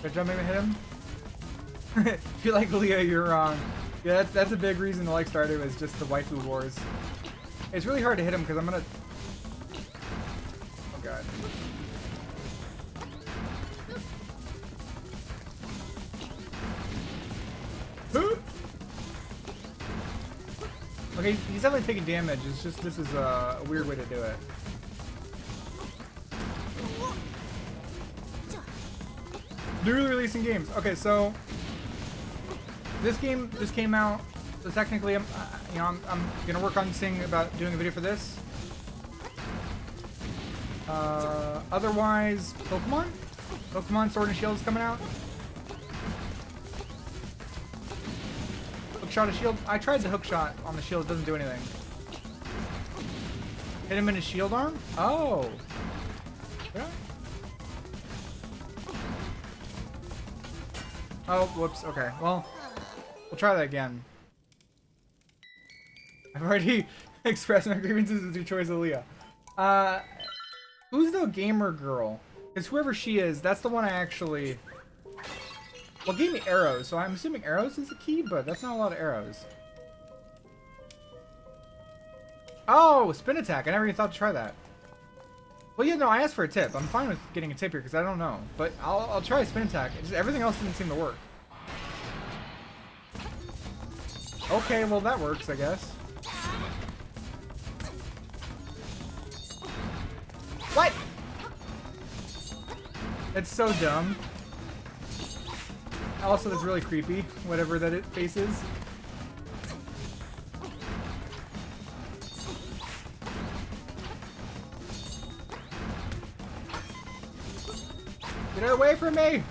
Speaker 1: Good job, maybe hit him. If you like Leah, you're wrong. Yeah, that's a big reason to like Stardew is just the waifu wars. It's really hard to hit him because I'm gonna... Oh god. Okay, he's definitely taking damage. It's just this is a weird way to do it. Newly releasing games. Okay, so this game just came out. So technically, I'm gonna work on seeing about doing a video for this. Otherwise, Pokemon Sword and Shield is coming out. Hook shot a shield. I tried the hook shot on the shield. It doesn't do anything. Hit him in his shield arm. Oh. Yeah. Oh, whoops. Okay. Well, we'll try that again. I've already expressed my grievances with your choice of Leah. Who's the gamer girl? Because whoever she is, that's the one I actually... Well, it gave me arrows, so I'm assuming arrows is the key, but that's not a lot of arrows. Oh, spin attack. I never even thought to try that. Well, yeah, no, I asked for a tip. I'm fine with getting a tip here because I don't know. But I'll try a spin attack. Just everything else didn't seem to work. Okay, well, that works, I guess. What? It's so dumb. Also, that's really creepy, whatever that face is. Get it away from me!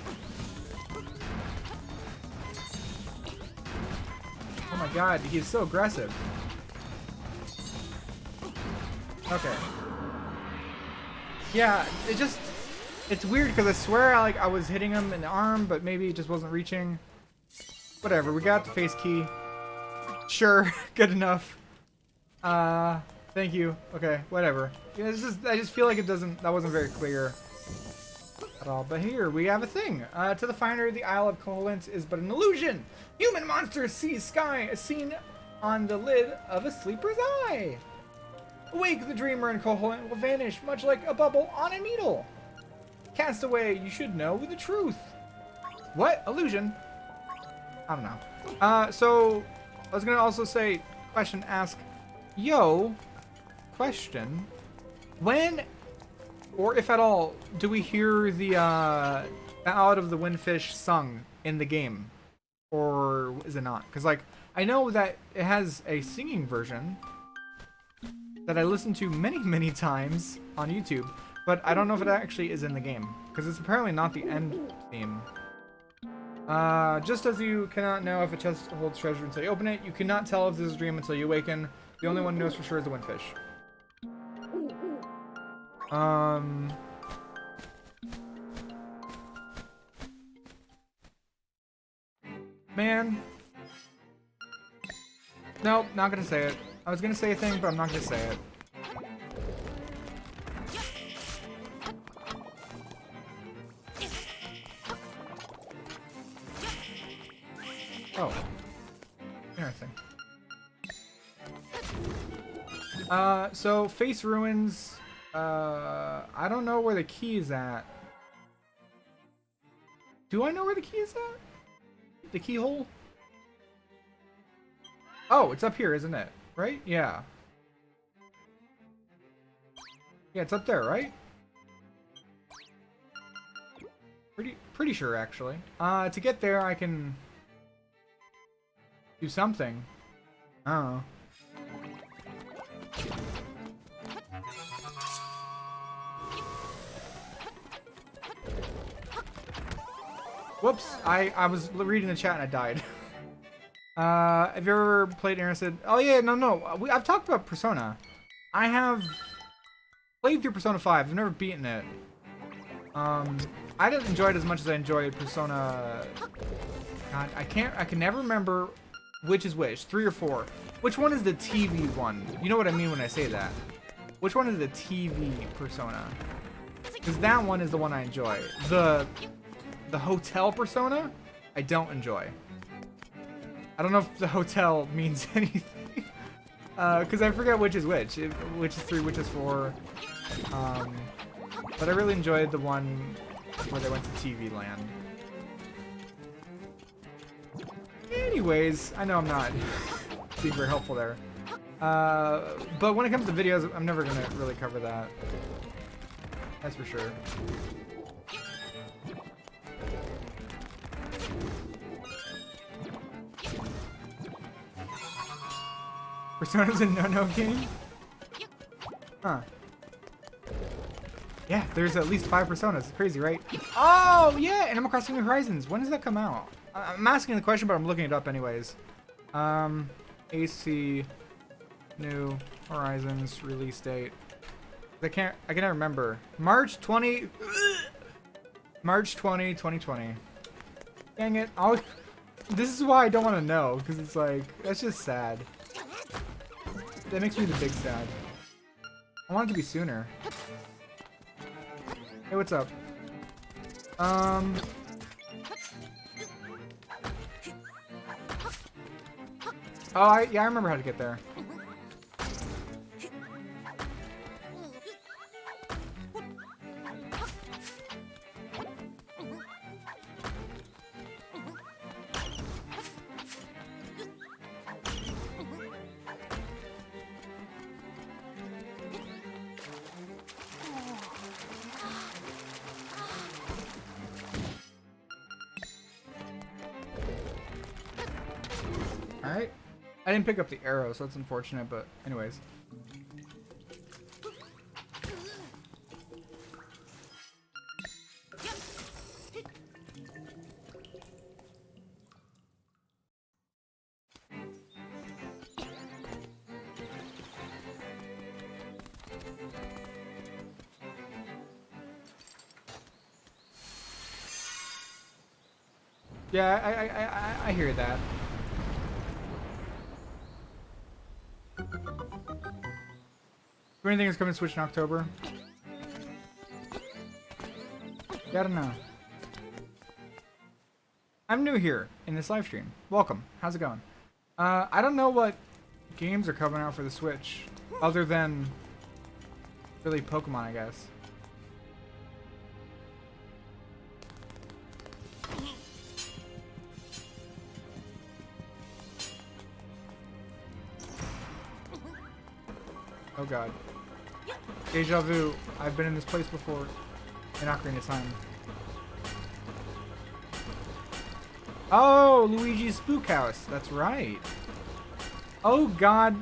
Speaker 1: Oh my god, he is so aggressive. Okay. Yeah, it's weird because I swear I was hitting him in the arm, but maybe it just wasn't reaching. Whatever, we got the face key. Sure, good enough. Thank you. Okay, whatever. Yeah, I just feel like that wasn't very clear at all. But here we have a thing. To the finder, the Isle of Colent is but an illusion. Human monsters see sky as seen on the lid of a sleeper's eye. Awake, the dreamer and Koholint will vanish, much like a bubble on a needle. Castaway, you should know the truth. What? Illusion? I don't know. So, I was gonna also say, question, ask, yo, question, when, or if at all, do we hear the, Ballad of the Windfish sung in the game? Or is it not? Because, like, I know that it has a singing version that I listened to many, many times on YouTube, but I don't know if it actually is in the game, because it's apparently not the end theme. Just as you cannot know if a chest holds treasure until you open it, you cannot tell if this is a dream until you awaken. The only one who knows for sure is the Windfish. Man. Nope, not gonna say it. I was gonna say a thing, but I'm not gonna say it. Oh. Interesting. So Face Ruins, I don't know where the key is at. Do I know where the key is at? The keyhole? Oh, it's up here, isn't it? Right? Yeah. Yeah, it's up there, right? Pretty sure, actually. To get there, I can do something. I don't know. Whoops, I was reading the chat and I died. Have you ever played Interested? Oh yeah, no. I've talked about Persona. I have played through Persona 5. I've never beaten it. I didn't enjoy it as much as I enjoyed Persona. God, I can never remember which is which, 3 or 4. Which one is the TV one? You know what I mean when I say that. Which one is the TV Persona? Because that one is the one I enjoy. The hotel Persona, I don't enjoy. I don't know if the hotel means anything. Because I forget which is which. Which is 3, which is 4. But I really enjoyed the one where they went to TV land. Anyways, I know I'm not being very helpful there. But when it comes to videos, I'm never going to really cover that. That's for sure. Persona's a no-no game? Huh. Yeah, there's at least 5 Personas. It's crazy, right? Oh, yeah! Animal Crossing New Horizons. When does that come out? I'm asking the question, but I'm looking it up anyways. AC New Horizons release date. I cannot remember. March 20, 2020. Dang it. This is why I don't want to know, because it's like, that's just sad. That makes me the big sad. I want it to be sooner. Hey, what's up? Oh, yeah, I remember how to get there. Alright. I didn't pick up the arrow, so that's unfortunate, but anyways. Yeah, I hear that. Do anything is coming to Switch in October? Yeah, I don't know. I'm new here in this live stream. Welcome. How's it going? I don't know what games are coming out for the Switch, other than really Pokemon, I guess. Oh god. Deja vu. I've been in this place before. In Ocarina of Time. Oh, Luigi's Spook House. That's right. Oh god.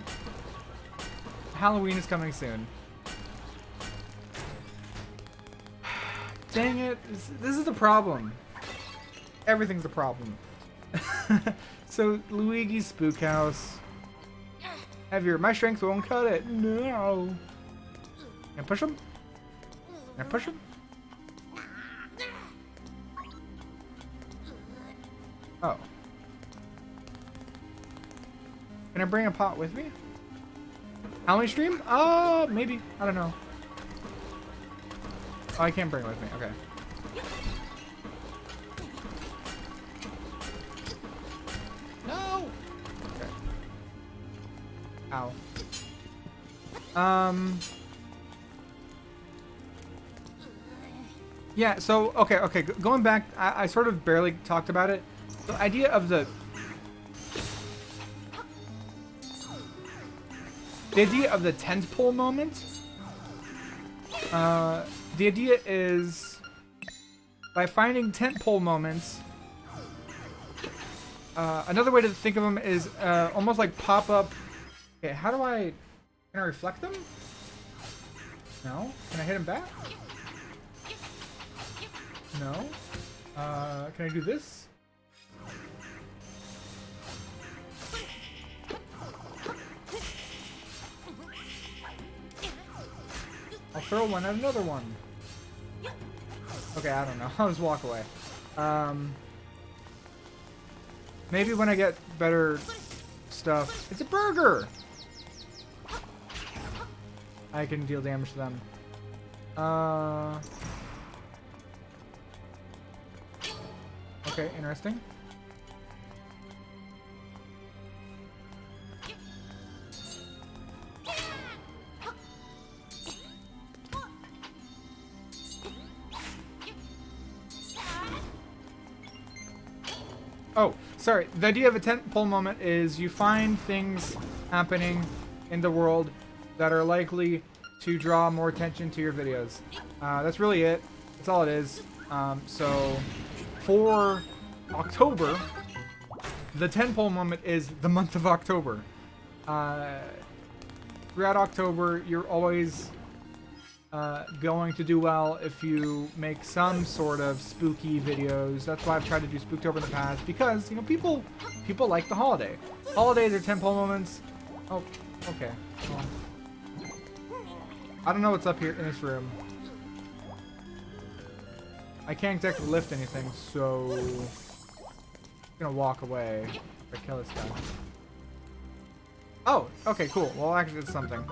Speaker 1: Halloween is coming soon. Dang it. This is the problem. Everything's a problem. So, Luigi's Spook House. Heavier. My strength won't cut it. No. Can I push him? Can I push him? Oh. Can I bring a pot with me? Halloween stream? Maybe. I don't know. Oh, I can't bring it with me. Okay. No! Okay. Ow. Yeah, so, okay, going back, I sort of barely talked about it. The idea of the tentpole moment, the idea is, by finding tentpole moments, another way to think of them is almost like pop-up. Okay, how do I... Can I reflect them? No? Can I hit him back? No? Can I do this? I'll throw one at another one. Okay, I don't know. I'll just walk away. Maybe when I get better stuff. It's a burger! I can deal damage to them. Okay, interesting. Oh, sorry. The idea of a tentpole moment is you find things happening in the world that are likely to draw more attention to your videos. That's really it. That's all it is. So, for October, the tentpole moment is the month of October. Throughout October, you're always going to do well if you make some sort of spooky videos. That's why I've tried to do Spooktober in the past, because, you know, people like the holiday. Holidays are tentpole moments. Oh, okay. Well, I don't know what's up here in this room. I can't exactly lift anything, so I'm gonna walk away if I kill this guy. Oh, okay, cool. Well, actually, it's something.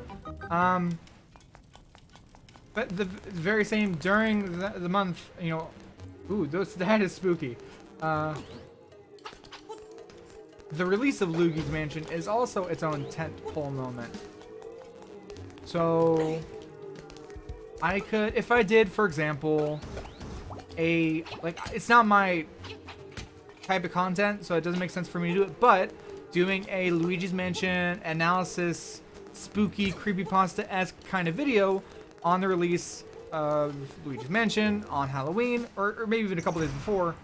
Speaker 1: But the very same during the month, you know. Ooh, that is spooky. The release of Luigi's Mansion is also its own tentpole moment. So I could, if I did, for example, it's not my type of content, so it doesn't make sense for me to do it, but doing a Luigi's Mansion analysis, spooky, creepypasta-esque kind of video on the release of Luigi's Mansion on Halloween, or maybe even a couple days before.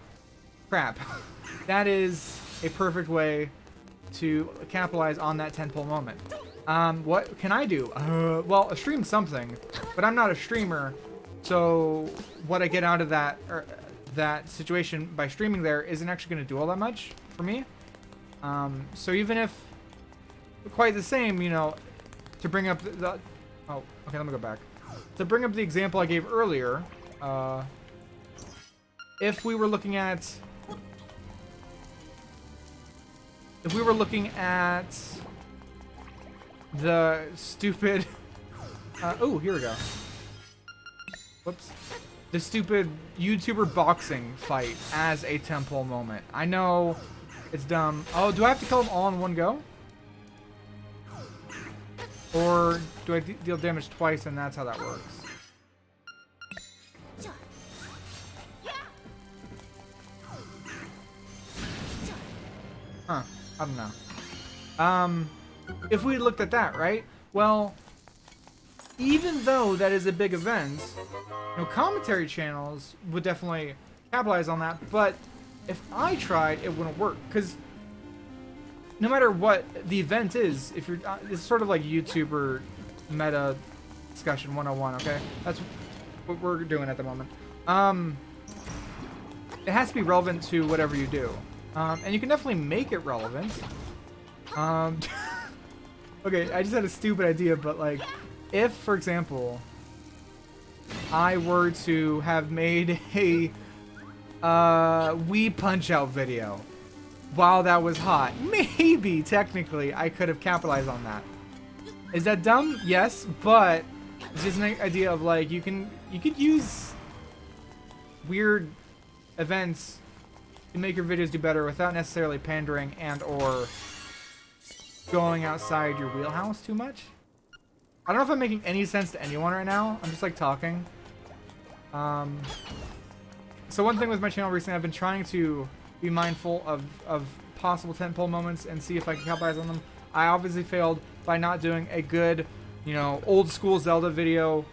Speaker 1: Crap. That is a perfect way to capitalize on that tentpole moment. What can I do? Well, I stream something, but I'm not a streamer, so what I get out of that situation by streaming there isn't actually going to do all that much for me. So even if quite the same, you know, to bring up the oh, okay, let me go back. To bring up the example I gave earlier, if we were looking at the stupid oh, here we go. Whoops. The stupid YouTuber boxing fight as a tentpole moment. I know it's dumb. Oh, do I have to kill them all in one go? Or do I deal damage twice and that's how that works? Huh. I don't know. If we looked at that, right? Well, even though that is a big event, you know, commentary channels would definitely capitalize on that, but if I tried, it wouldn't work, because no matter what the event is, if you're, it's sort of like YouTuber meta discussion 101, okay? That's what we're doing at the moment. It has to be relevant to whatever you do. And you can definitely make it relevant. Okay, I just had a stupid idea, but like, if, for example, I were to have made a Wii Punch-Out video while that was hot, maybe, technically, I could have capitalized on that. Is that dumb? Yes, but it's just an idea of, like, you could use weird events to make your videos do better without necessarily pandering and or going outside your wheelhouse too much. I don't know if I'm making any sense to anyone right now. I'm just, like, talking. So one thing with my channel recently, I've been trying to be mindful of possible tentpole moments and see if I can capitalize on them. I obviously failed by not doing a good, you know, old school Zelda video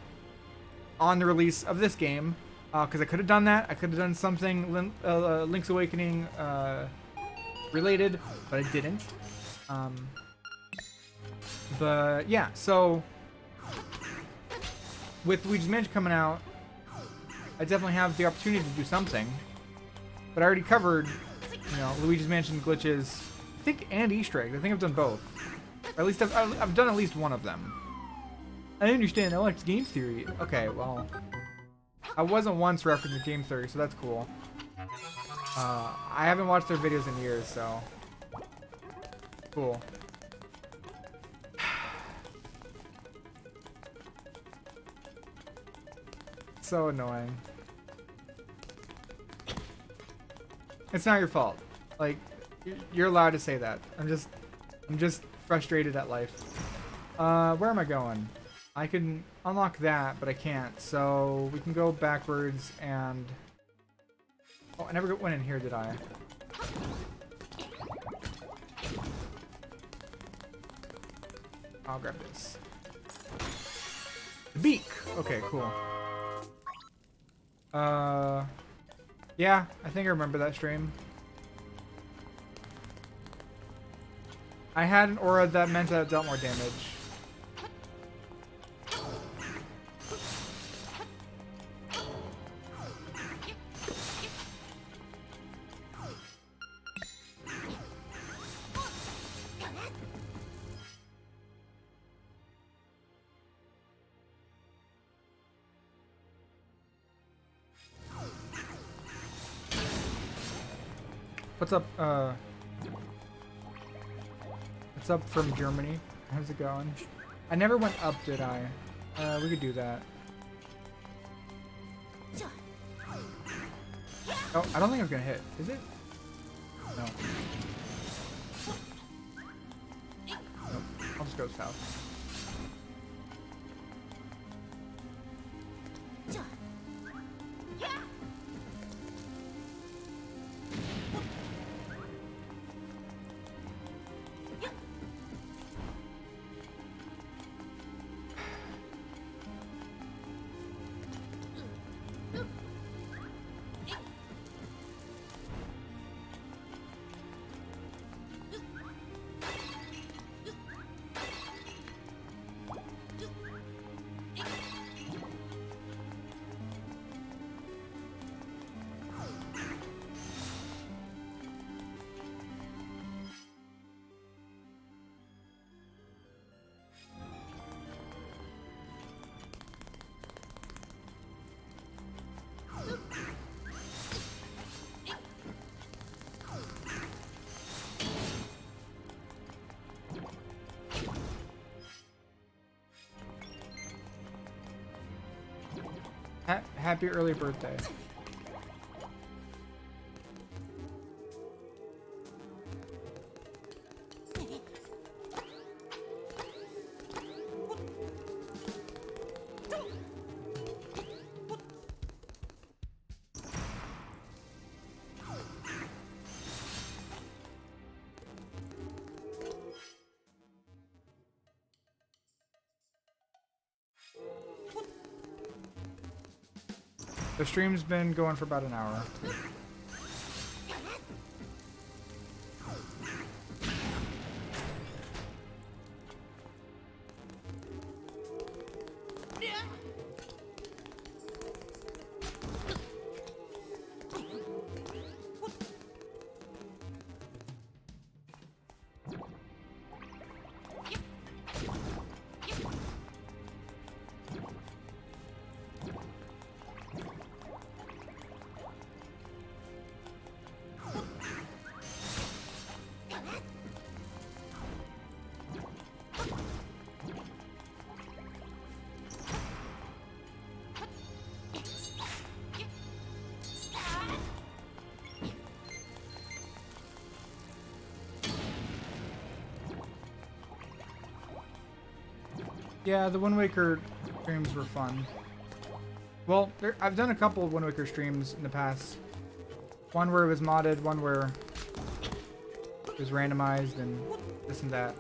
Speaker 1: on the release of this game, because I could have done that. I could have done something Link's Awakening related, but I didn't. But yeah, so with Luigi's Mansion coming out, I definitely have the opportunity to do something. But I already covered, you know, Luigi's Mansion glitches, I think, and Easter eggs. I think I've done both. Or at least I've done at least one of them. I understand. I like game theory. Okay, well, I wasn't once referencing game theory, so that's cool. I haven't watched their videos in years, so cool. So annoying. It's not your fault. Like, you're allowed to say that. I'm just frustrated at life. Where am I going? I can unlock that, but I can't. So we can go backwards and... Oh, I never went in here, did I? I'll grab this. The beak! Okay, cool. Yeah, I think I remember that stream. I had an aura that meant that it dealt more damage. What's up, what's up from Germany? How's it going? I never went up, did I? We could do that. Oh, I don't think I was gonna hit. Is it? No. Nope. I'll just go south. Happy early birthday. The stream's been going for about an hour. Yeah, the Wind Waker streams were fun. Well, I've done a couple of Wind Waker streams in the past. One where it was modded, one where it was randomized and this and that.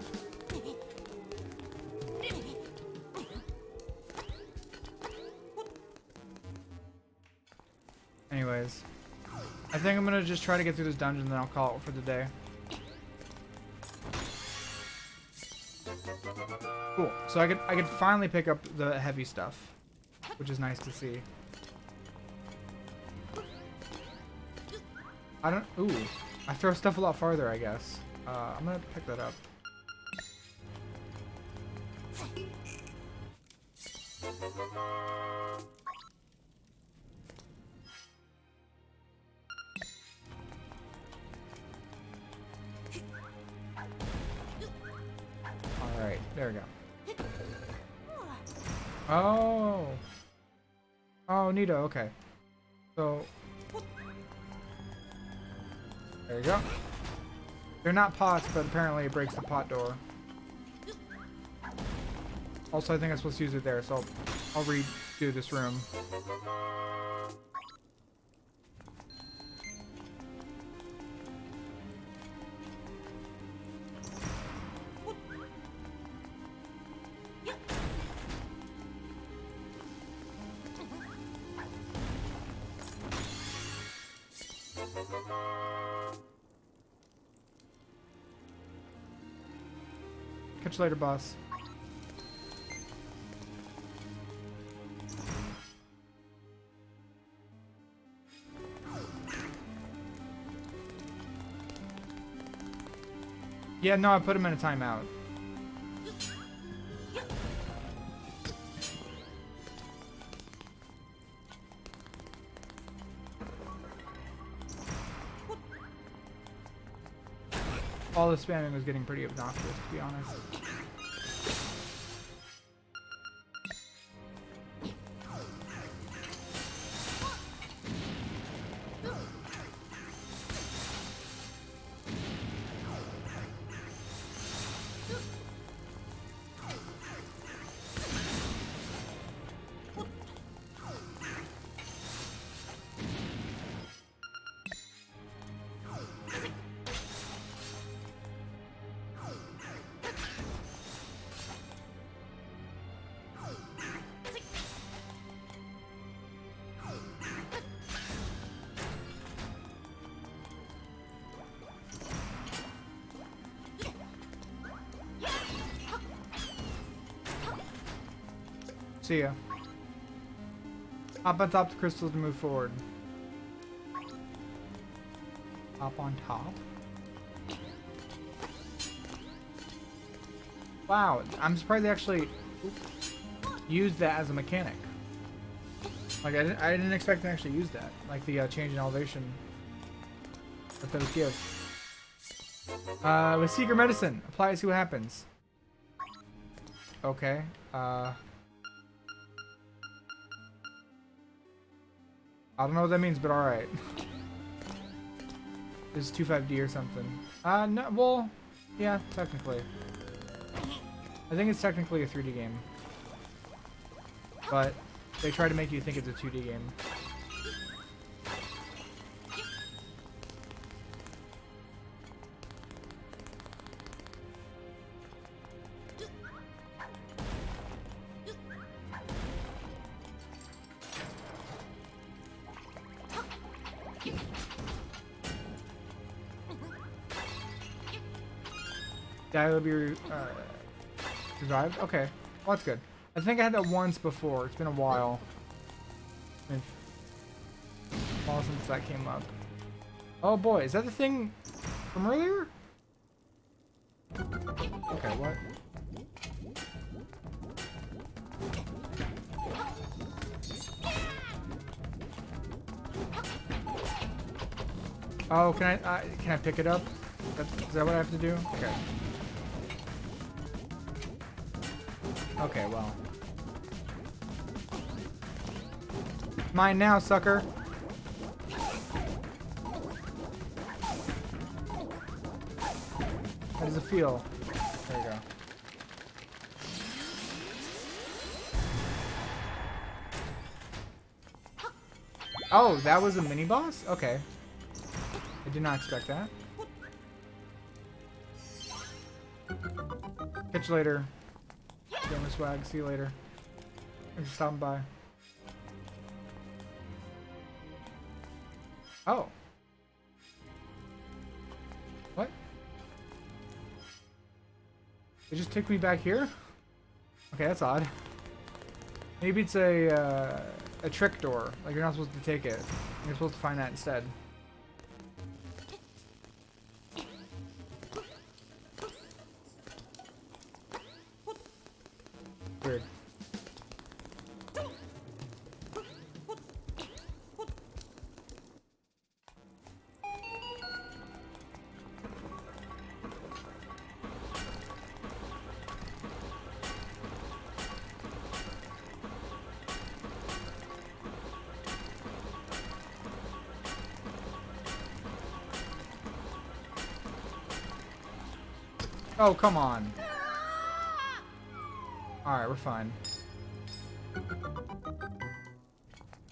Speaker 1: Anyways, I think I'm gonna just try to get through this dungeon and then I'll call it for the day. Cool. So I could finally pick up the heavy stuff, which is nice to see. I don't... Ooh. I throw stuff a lot farther, I guess. I'm gonna pick that up. Alright, there we go. Oh! Oh, neato, okay. So... There you go. They're not pots, but apparently it breaks the pot door. Also, I think I'm supposed to use it there, so I'll redo this room. Catch you later, boss. Yeah, no, I put him in a timeout. All the spamming was getting pretty obnoxious, to be honest. See ya. Hop on top of the crystal to move forward. Hop on top. Wow, I'm surprised they actually used that as a mechanic. Like, I didn't expect to actually use that. Like the change in elevation that those give. With secret medicine, apply it, see what happens. Okay. I don't know what that means, but alright. This is 25D or something. No, well, yeah, technically. I think it's technically a 3D game. But they try to make you think it's a 2D game. Yeah, it'll be revived? Okay. Well, that's good. I think I had that once before. It's been a while. It's been a while since that came up. Oh boy, is that the thing from earlier? Okay, what? Oh, can I pick it up? Is that what I have to do? Okay. Okay, well. Mine now, sucker. How does it feel? There you go. Oh, that was a mini boss? Okay. I did not expect that. Catch you later. Gamer swag. See you later. Thanks for stopping by. Oh. What? It just took me back here? Okay, that's odd. Maybe it's a trick door. Like, you're not supposed to take it. You're supposed to find that instead. Oh, come on. Alright, we're fine.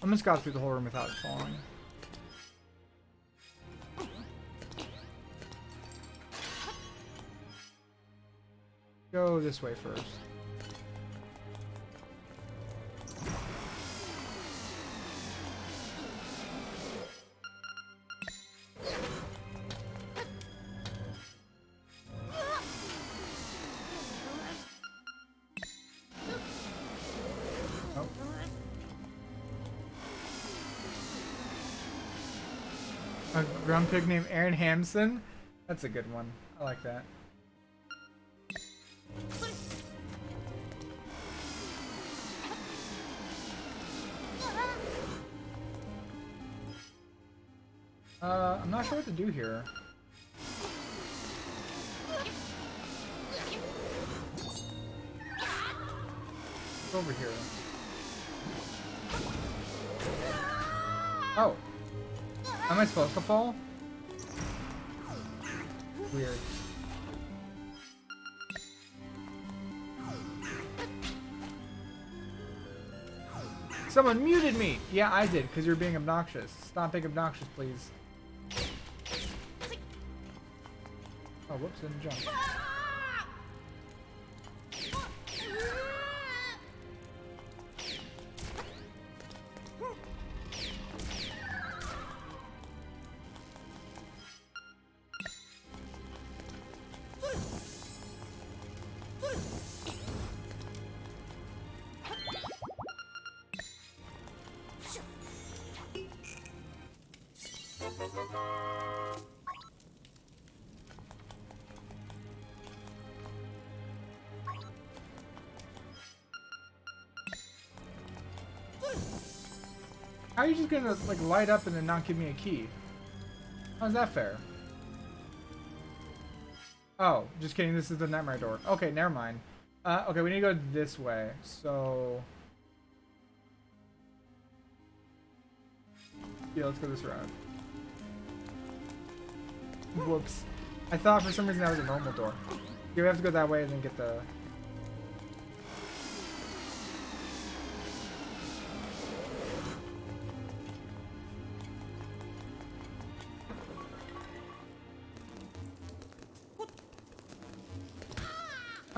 Speaker 1: Almost got through the whole room without falling. Go this way first. Oh. A ground pig named Aaron Hamson? That's a good one. I like that. I'm not sure what to do here. What's over here? Oh. Am I supposed to fall? Weird. Someone muted me! Yeah, I did, because you're being obnoxious. Stop being obnoxious, please. Oh, whoops, didn't jump. How are you just gonna like light up and then not give me a key? How's that fair? Oh, just kidding. This is the nightmare door. Okay, never mind. Okay, we need to go this way. So yeah, let's go this route. Whoops. I thought for some reason that was a normal door. Yeah, we have to go that way and then get the...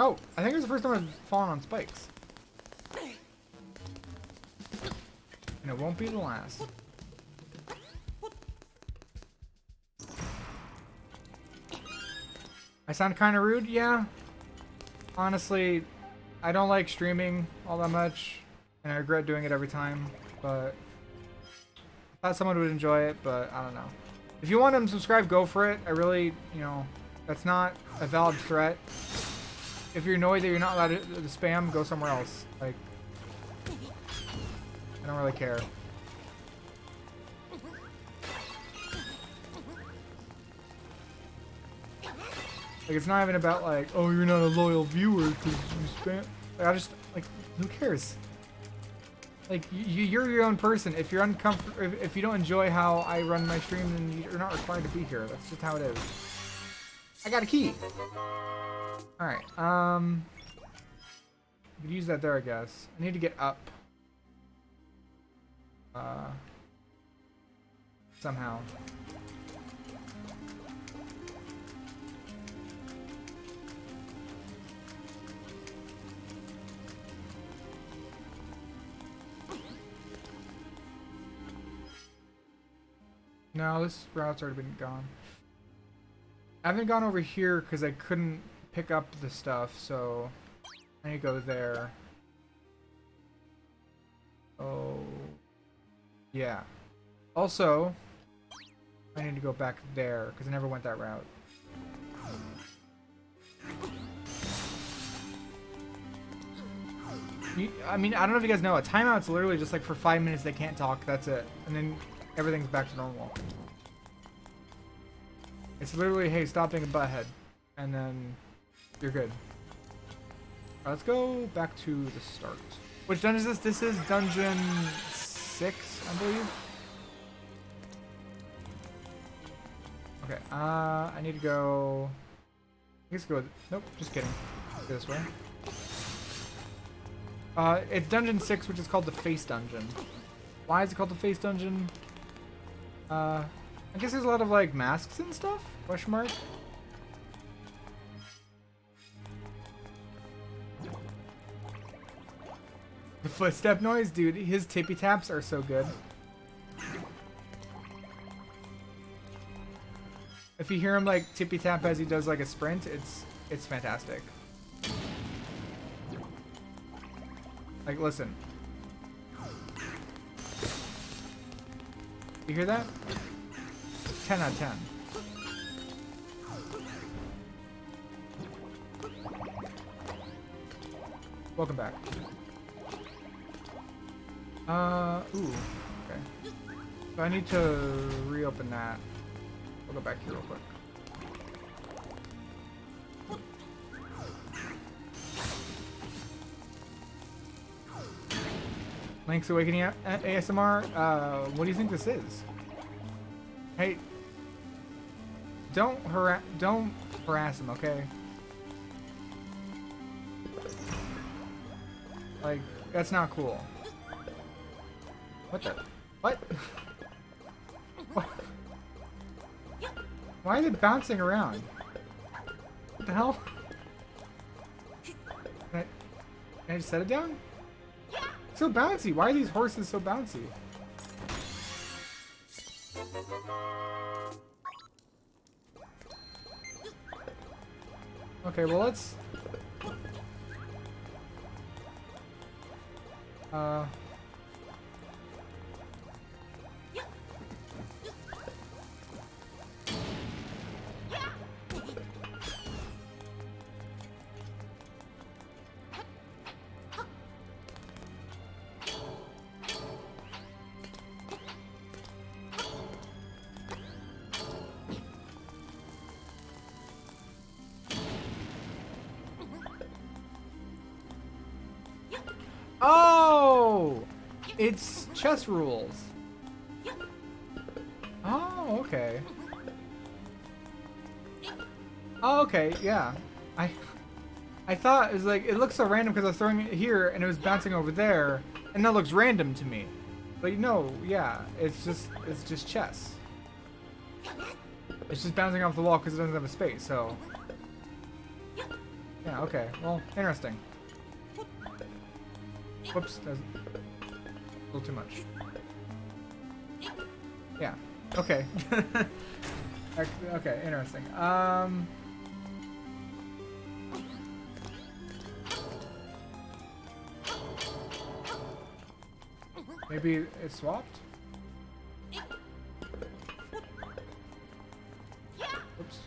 Speaker 1: Oh, I think it was the first time I've fallen on spikes. And it won't be the last. I sound kind of rude, yeah. Honestly, I don't like streaming all that much, and I regret doing it every time, but I thought someone would enjoy it, but I don't know. If you want to subscribe, go for it. I really, you know, that's not a valid threat. If you're annoyed that you're not allowed to spam, go somewhere else. Like, I don't really care. Like, it's not even about like, oh, you're not a loyal viewer because you spam. Like, I just, like, who cares? Like, you're your own person. If you're uncomfortable, if you don't enjoy how I run my stream, then you're not required to be here. That's just how it is. I got a key. Alright, I could use that there, I guess. I need to get up. Somehow. No, this route's already been gone. I haven't gone over here because I couldn't pick up the stuff, so I need to go there. Oh, yeah. Also, I need to go back there because I never went that route. I mean, I don't know if you guys know, a timeout's literally just like for 5 minutes they can't talk, that's it. And then everything's back to normal. It's literally, hey, stop being a butthead. And then you're good. Let's go back to the start. Which dungeon is this? This is dungeon 6, I believe. Okay, I need to go guess go. Nope, just kidding. Go this way. It's Dungeon 6, which is called the Face Dungeon. Why is it called the Face Dungeon? I guess there's a lot of like masks and stuff? Question mark. The footstep noise, dude. His tippy taps are so good. If you hear him like tippy tap as he does like a sprint, it's fantastic. Like, listen. You hear that? 10 out of 10. Welcome back. Ooh. Okay. So I need to reopen that. We'll go back here real quick. Link's Awakening ASMR. What do you think this is? Hey, don't harass him, okay? Like, that's not cool. What the? What? What? Why is it bouncing around? What the hell? Can I just set it down? It's so bouncy. Why are these horses so bouncy? Okay, well let's... Oh! It's chess rules. Oh, okay. Oh, okay, yeah. I thought it was like, it looks so random because I was throwing it here and it was bouncing over there, and that looks random to me. But no, yeah, it's just chess. It's just bouncing off the wall because it doesn't have a space, so. Yeah, okay. Well, interesting. Whoops, that's a little too much. Yeah. Okay. Okay, interesting. Maybe it swapped? Oops.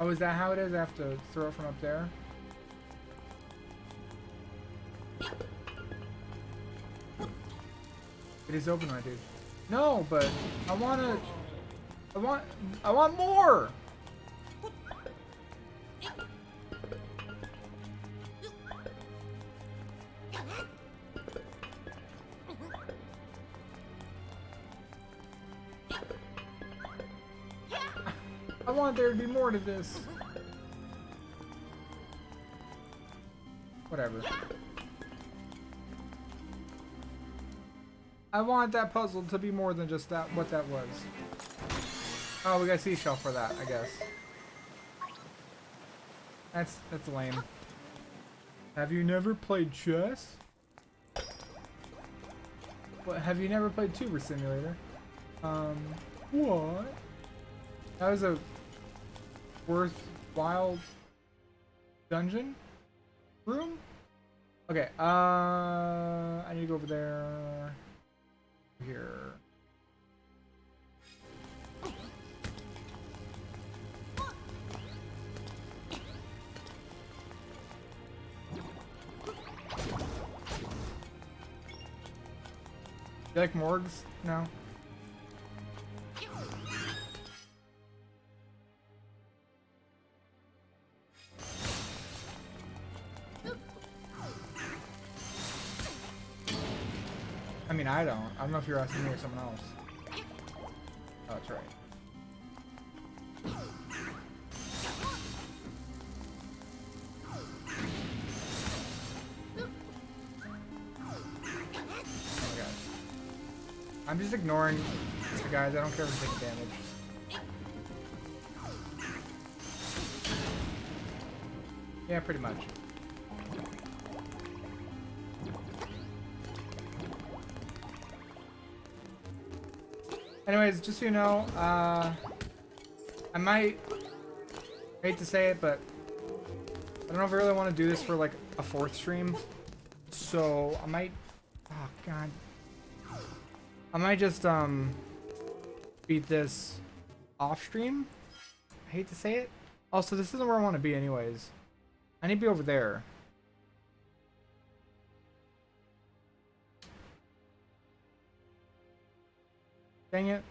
Speaker 1: Oh, is that how it is? I have to throw it from up there? It is open, my dude. No, but I want more! I want there to be more to this. Whatever. I want that puzzle to be more than just that, what that was. Oh, we got a seashell for that, I guess. That's lame. Have you never played chess? What, have you never played Tuber Simulator? What? That was a worthwhile dungeon room? Okay, I need to go over there. Here. You like morgues? No. I mean, I don't. I don't know if you're asking me or someone else. Oh, that's right. Oh my god. I'm just ignoring the guys. I don't care if they're taking damage. Yeah, pretty much. Anyways, just so you know, I might hate to say it, but I don't know if I really want to do this for like a 4th stream. So I might, oh god, I might just beat this off stream. I hate to say it. Also, this isn't where I want to be anyways. I need to be over there. Dang it.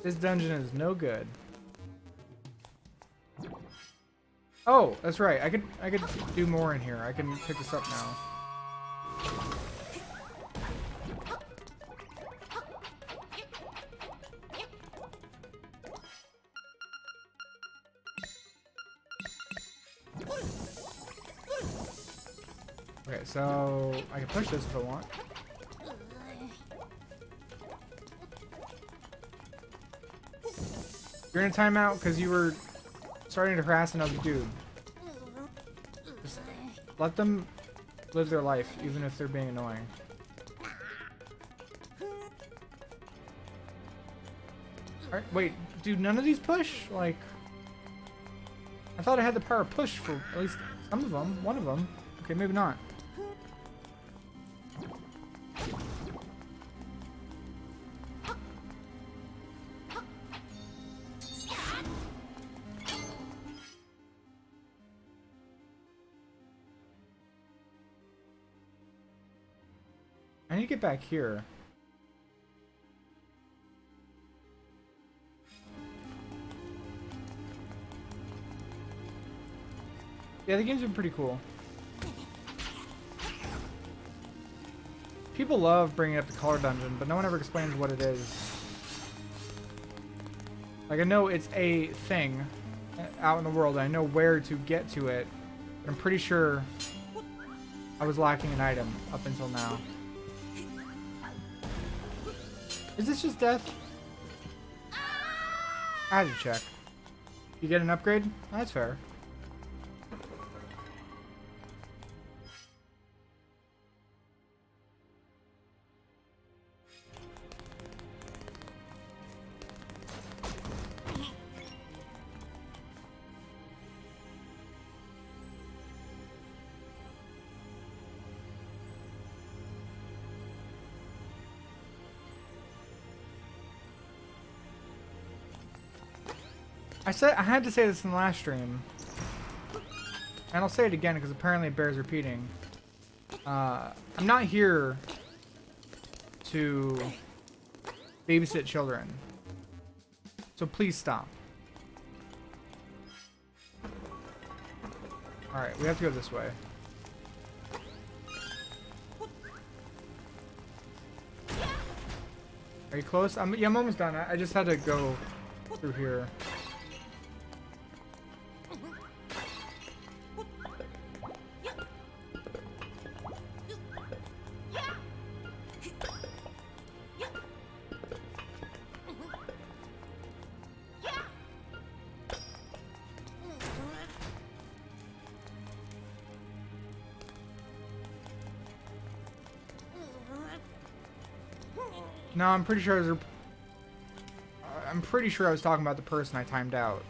Speaker 1: This dungeon is no good. Oh, that's right. I could do more in here. I can pick this up now. Okay, so I can push this if I want. You're in a timeout because you were starting to harass another dude. Just let them live their life, even if they're being annoying. Alright, wait, dude, none of these push? Like, I thought I had the power to push for at least some of them. One of them. Okay, maybe not. I need to get back here. Yeah, the game's been pretty cool. People love bringing up the color dungeon, but no one ever explains what it is. Like, I know it's a thing out in the world, and I know where to get to it, but I'm pretty sure I was lacking an item up until now. Is this just death? I had to check. You get an upgrade? That's fair. I had to say this in the last stream, and I'll say it again because apparently it bears repeating. I'm not here to babysit children, so please stop. Alright, we have to go this way. Are you close? Yeah, I'm almost done. I just had to go through here. No, I'm pretty sure I was talking about the person I timed out.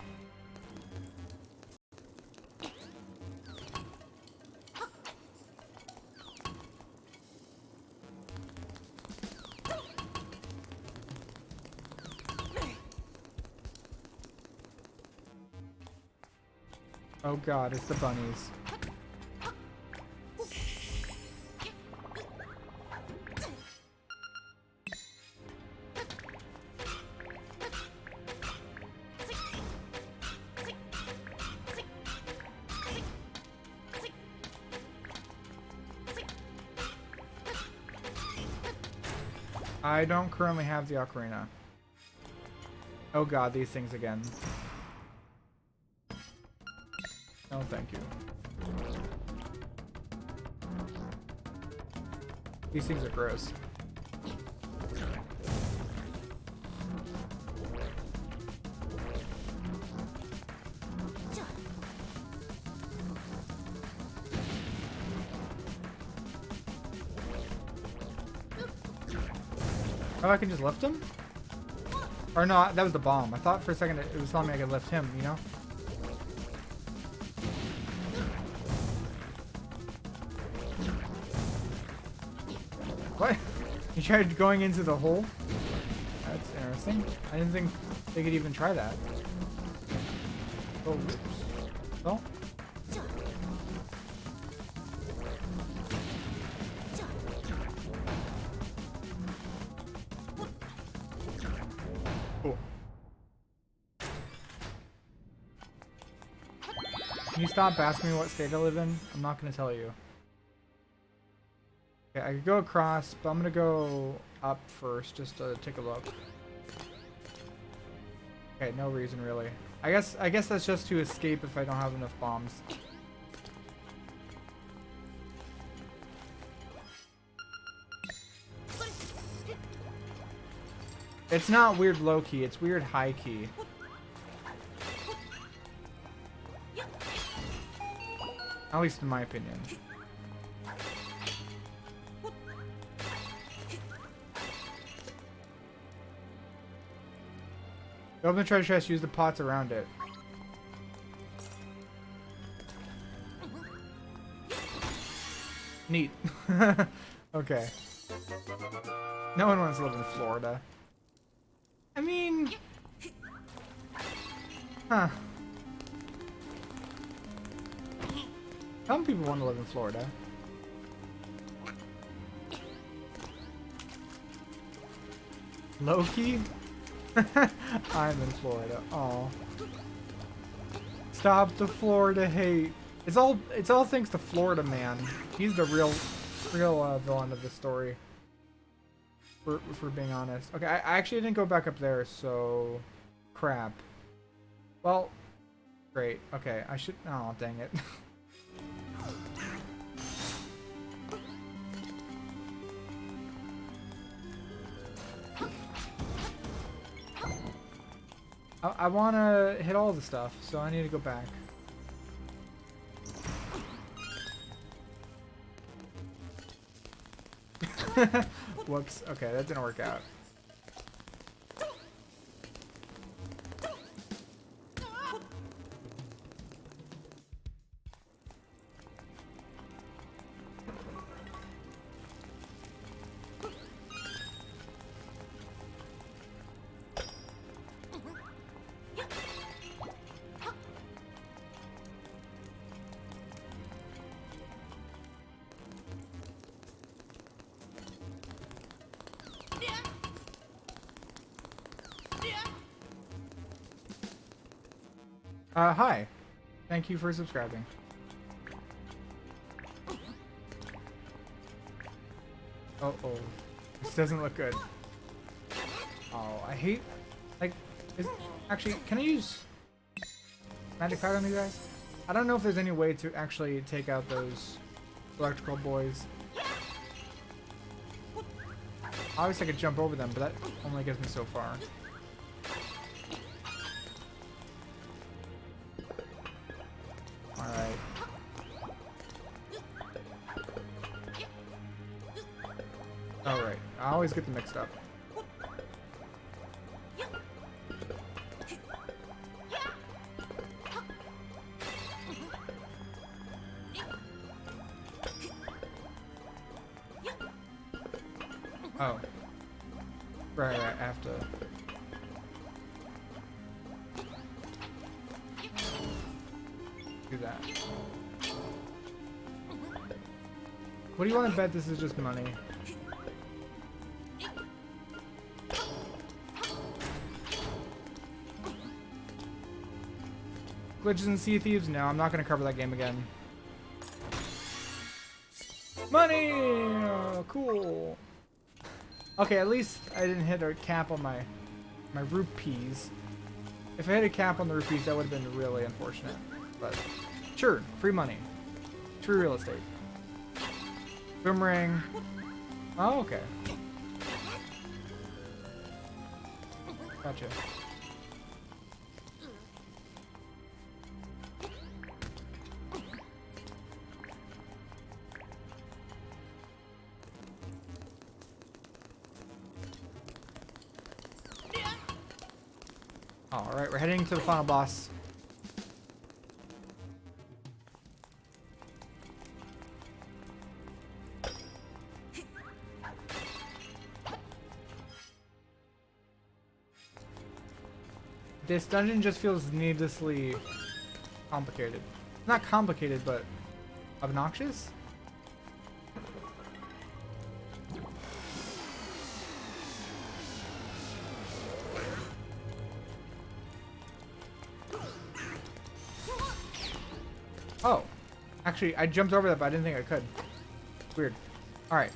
Speaker 1: Oh god, it's the bunnies. I don't currently have the ocarina. Oh god, these things again. No, thank you. These things are gross. Oh, I can just lift him? Or no, that was the bomb. I thought for a second it was telling me I could lift him, you know? What? You tried going into the hole? That's interesting. I didn't think they could even try that. Oh, whoops. Oh. Cool. Can you stop asking me what state I live in? I'm not going to tell you. Okay, I could go across, but I'm gonna go up first just to take a look. Okay, no reason really. I guess that's just to escape if I don't have enough bombs. It's not weird low key, it's weird high key. At least in my opinion. Open the treasure chest, use the pots around it. Neat. Okay. No one wants to live in Florida. I mean... Huh. Some people want to live in Florida. Loki? I'm in Florida. Aw. Stop the Florida hate. It's all thanks to Florida Man. He's the real villain of the story. For being honest. Okay, I actually didn't go back up there, so crap. Well, great. Okay, I should. Oh, dang it. I want to hit all the stuff, so I need to go back. Whoops. Okay, that didn't work out. Hi. Thank you for subscribing. Oh, this doesn't look good. Oh, I hate, like, actually, can I use magic powder on you guys? I don't know if there's any way to actually take out those electrical boys. Obviously I could jump over them, but that only gets me so far. Alright. Alright, I always get them mixed up. Oh. Right, I have to... do that. What do you want to bet this is just money? Glitches and Sea Thieves? No, I'm not going to cover that game again. Money! Oh, cool. Okay, at least I didn't hit a cap on my rupees. If I hit a cap on the rupees, that would have been really unfortunate. But sure, free money. Free real estate. Boomerang. Oh, okay. Gotcha. Alright, we're heading to the final boss. This dungeon just feels needlessly complicated. Not complicated, but obnoxious? Oh. Actually, I jumped over that, but I didn't think I could. Weird. Alright.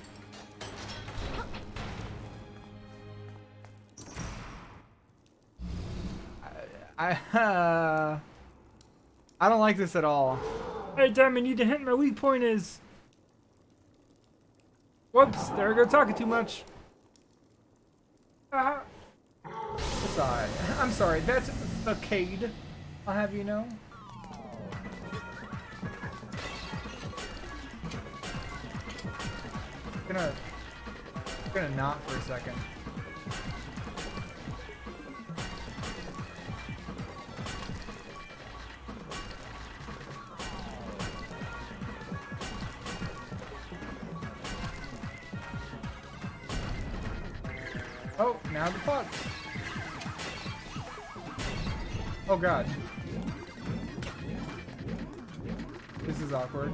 Speaker 1: I don't like this at all. Hey, damn, I need to hit my weak point is. Whoops, there I go talking too much. Sorry. I'm sorry, that's a Cade. I'll have you know. Gonna not for a second. Oh, now the pot. Oh god. This is awkward.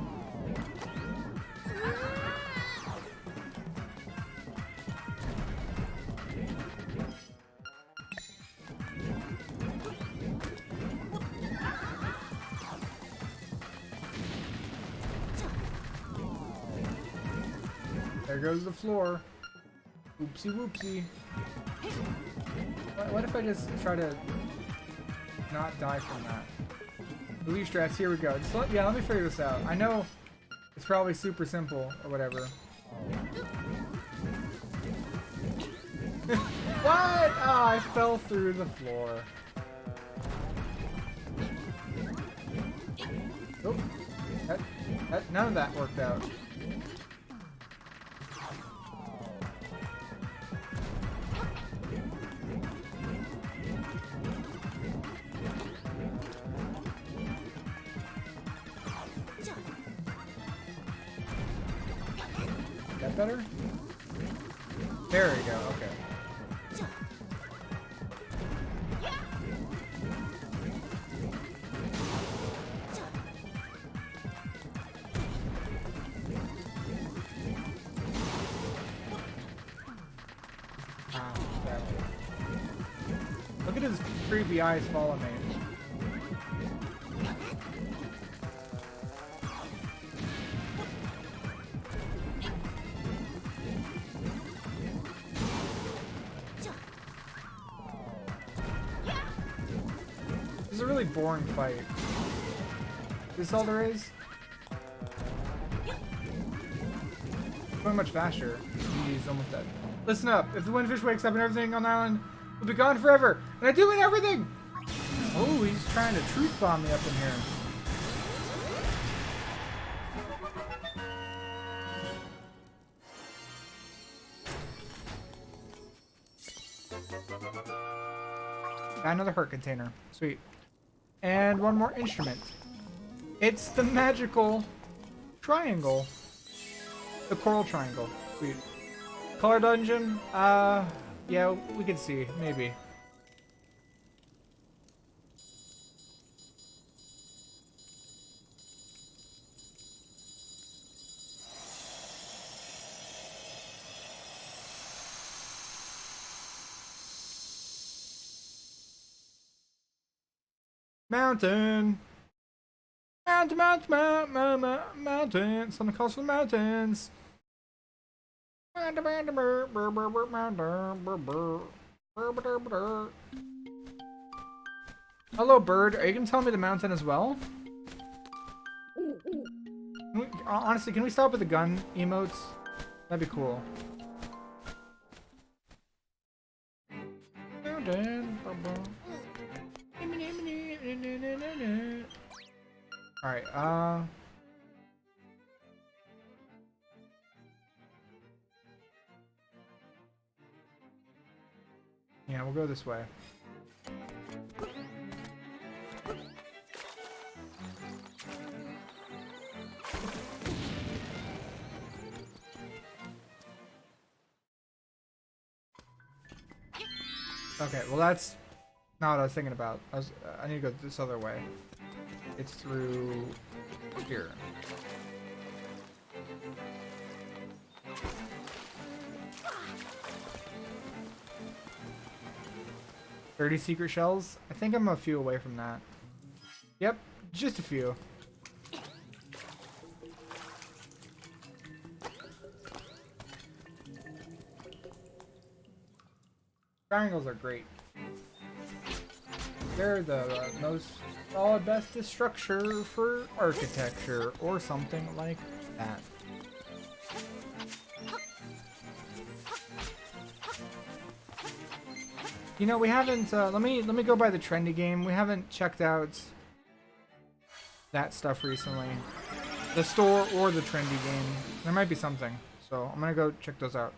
Speaker 1: There goes the floor. Oopsie whoopsie. What if I just try to not die from that? Believe strats, here we go. Let me figure this out. I know it's probably super simple or whatever. What? Oh, I fell through the floor. Oh, none of that worked out. Better? There we go, okay. Look at his creepy eyes follow me. This is a really boring fight. Is this all there is? Going much faster. He's almost dead. Listen up. If the windfish wakes up and everything on the island will be gone forever. And I do mean everything! Oh, he's trying to truth bomb me up in here. Got another heart container. Sweet. And one more instrument. It's the magical triangle. The coral triangle. Sweet. Color dungeon? Yeah, we can see. Maybe. Mountain! Mountain! Something calls for the mountains. Hello, bird. Are you gonna tell me the mountain as well? Honestly, can we stop with the gun emotes? That'd be cool. Alright, yeah, we'll go this way. Okay, well that's not what I was thinking about. I need to go this other way. It's through here. "30 secret shells?" I think I'm a few away from that. Yep, just a few. Triangles are great. They're the most solid, bestest structure for architecture, or something like that. You know, we haven't. Let me go by the trendy game. We haven't checked out that stuff recently. The store or the trendy game. There might be something, so I'm gonna go check those out.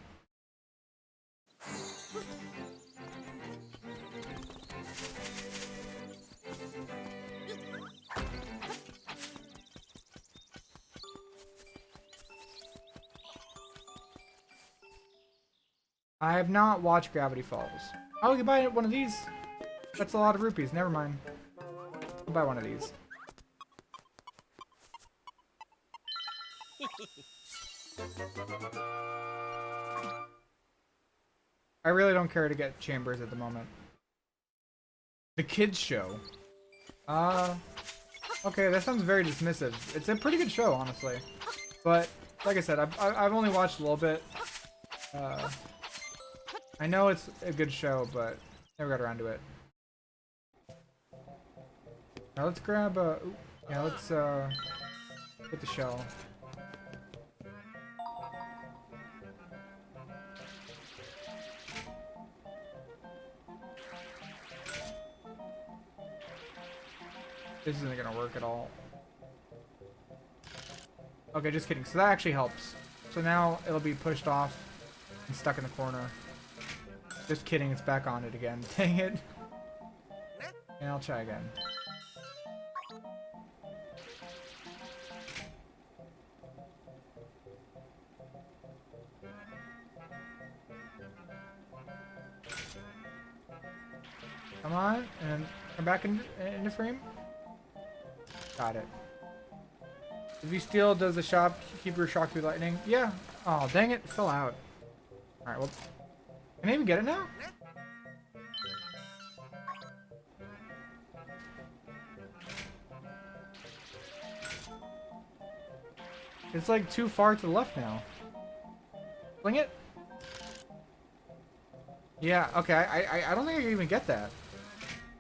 Speaker 1: I have not watched Gravity Falls. Oh, you can buy one of these. That's a lot of rupees. Never mind. I'll buy one of these. I really don't care to get chambers at the moment. The kids show. Okay, that sounds very dismissive. It's a pretty good show, honestly. But like I said, I've only watched a little bit. I know it's a good show, but never got around to it. Now let's grab a... Yeah, let's get the shell. This isn't gonna work at all. Okay, just kidding. So that actually helps. So now it'll be pushed off and stuck in the corner. Just kidding, it's back on it again. Dang it. And I'll try again. Come on, and come back into frame. Got it. If you steal, does the shopkeeper shock through lightning? Yeah. Oh, dang it, it fell out. Alright, well... Can I even get it now? It's like too far to the left now. Fling it? Yeah, okay, I don't think I can even get that.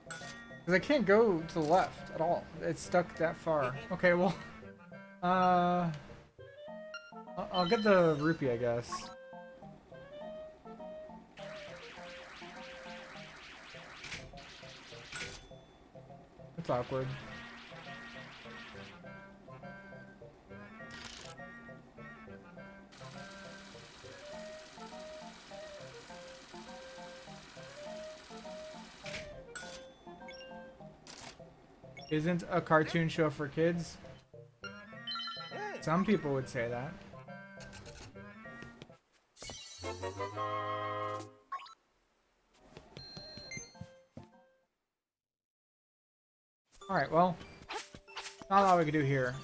Speaker 1: Because I can't go to the left at all. It's stuck that far. Okay, well... I'll get the rupee, I guess. It's awkward. Isn't a cartoon show for kids? Some people would say that. Alright, well, not a lot we can do here.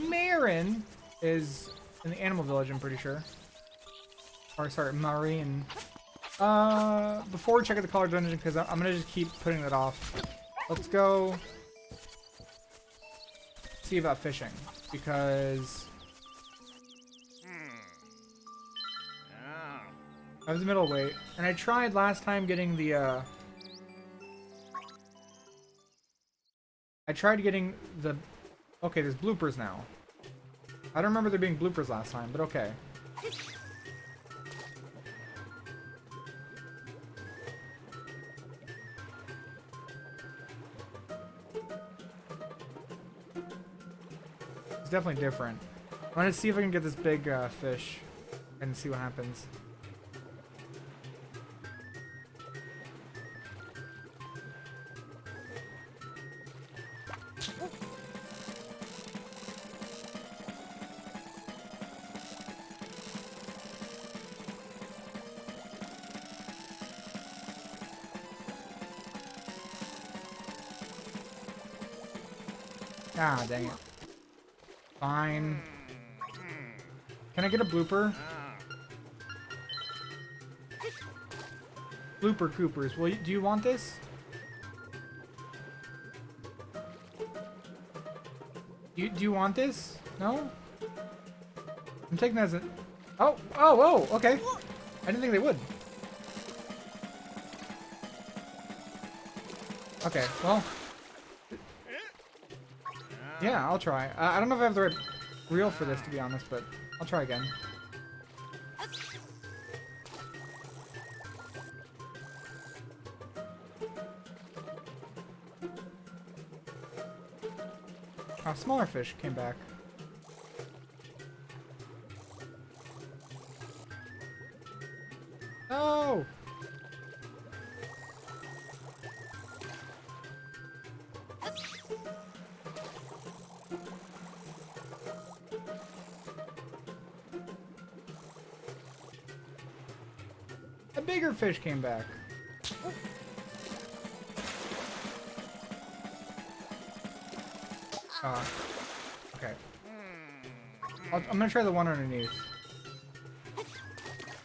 Speaker 1: Marin is in the animal village, I'm pretty sure. Or, sorry, Marin. Before we check out the color dungeon, because I'm gonna just keep putting that off. Let's go see about fishing, because I was middleweight, and I tried last time getting the, I tried getting the... Okay, there's bloopers now. I don't remember there being bloopers last time, but okay. It's definitely different. I want to see if I can get this big fish and see what happens. Ah, dang it. Fine. Can I get a blooper? Blooper Coopers. Well, do you want this? Do you want this? No? I'm taking that as a... Oh, okay. I didn't think they would. Okay, well... Yeah, I'll try. I don't know if I have the right reel for this, to be honest, but I'll try again. Oh, smaller fish came back. Oh! A bigger fish came back. Okay. I'm gonna try the one underneath.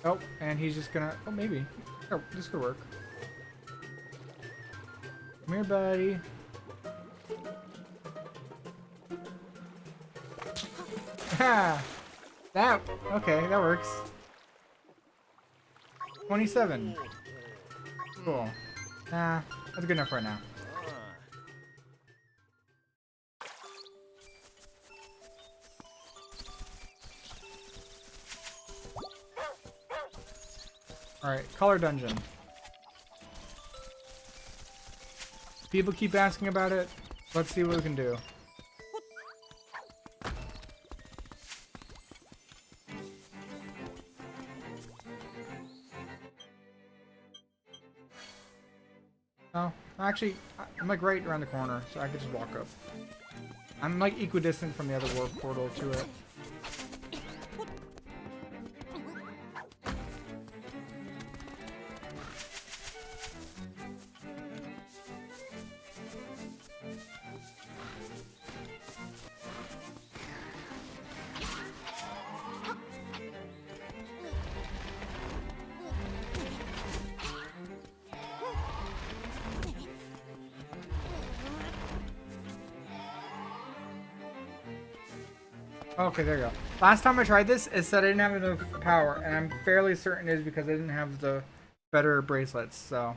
Speaker 1: Oh, and he's just gonna... Oh, maybe. Oh, this could work. Come here, buddy. Ha! That... Okay, that works. 27. Cool. Nah, that's good enough right now. Alright, color dungeon. People keep asking about it. Let's see what we can do. Oh, actually, I'm like right around the corner, so I could just walk up. I'm like equidistant from the other warp portal to it. Okay, there you go. Last time I tried this, it said I didn't have enough power, and I'm fairly certain it is because I didn't have the better bracelets, so...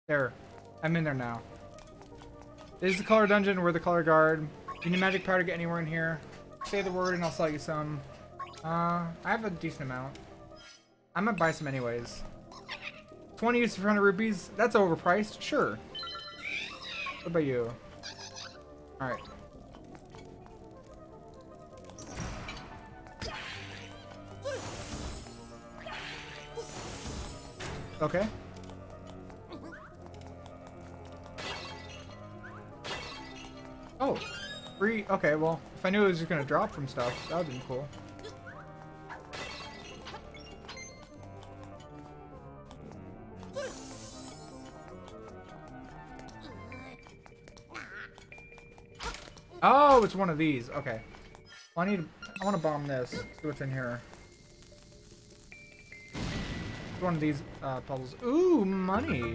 Speaker 1: There. I'm in there now. This is the color dungeon, we're the color guard. You need magic power to get anywhere in here. Say the word and I'll sell you some. I have a decent amount. I'm gonna buy some anyways. 20 uses for 100 rupees? That's overpriced? Sure. What about you? Alright. Okay. Oh, free. Okay, well, if I knew it was just gonna drop from stuff, that would've been cool. Oh, it's one of these. Okay. Well, I want to bomb this. See what's in here. One of these puzzles. Ooh, money.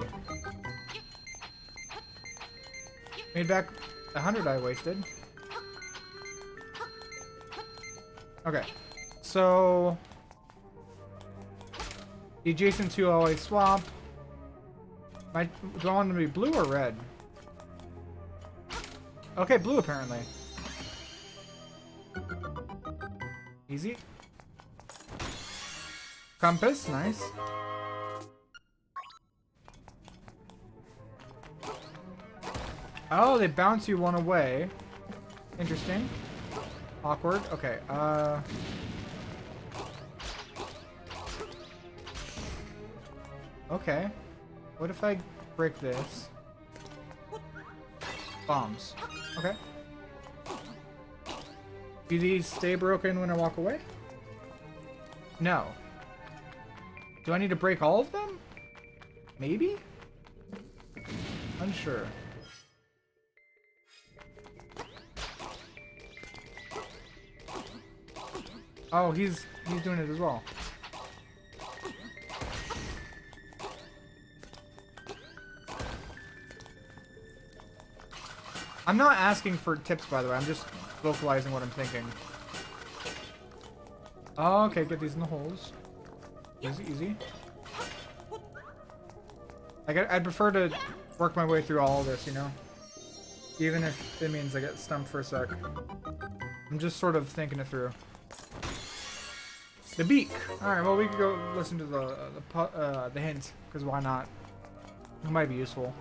Speaker 1: Made back 100 I wasted. Okay. So The adjacent two always swap. Do I want them to be blue or red? Okay, blue apparently. Easy. Compass, nice. Oh, they bounce you one away. Interesting. Awkward. Okay, okay. What if I break this? Bombs. Okay. Do these stay broken when I walk away? No. Do I need to break all of them? Maybe? Unsure. Oh, he's doing it as well. I'm not asking for tips, by the way. I'm just vocalizing what I'm thinking. Oh, okay, get these in the holes. Easy, easy. I'd prefer to work my way through all of this, you know? Even if it means I get stumped for a sec. I'm just sort of thinking it through. The beak! Alright, well we could go listen to the hint, because why not? It might be useful.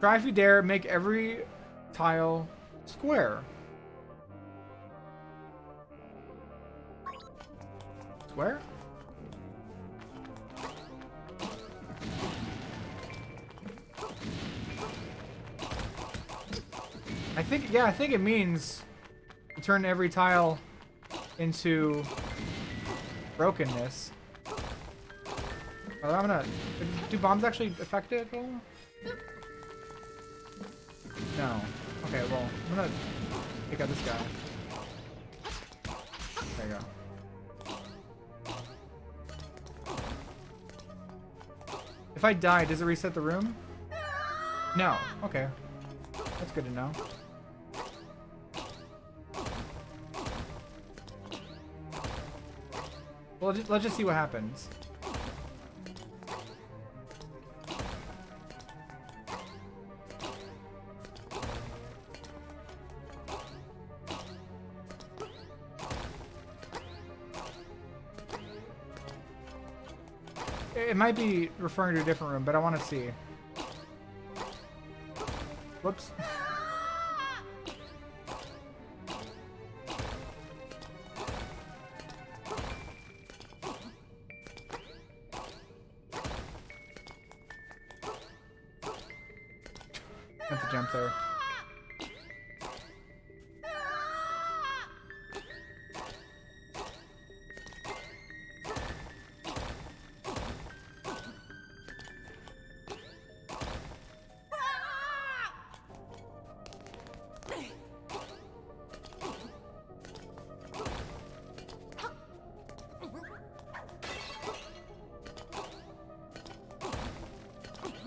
Speaker 1: Try if you dare, make every tile square. Square? I think it means turn every tile into brokenness. Oh, I'm gonna... Do bombs actually affect it at all? No. Okay, well, I'm gonna pick out this guy. There you go. If I die, does it reset the room? No. Okay. That's good to know. Well, let's just see what happens. It might be referring to a different room, but I want to see. Whoops. Have to jump there.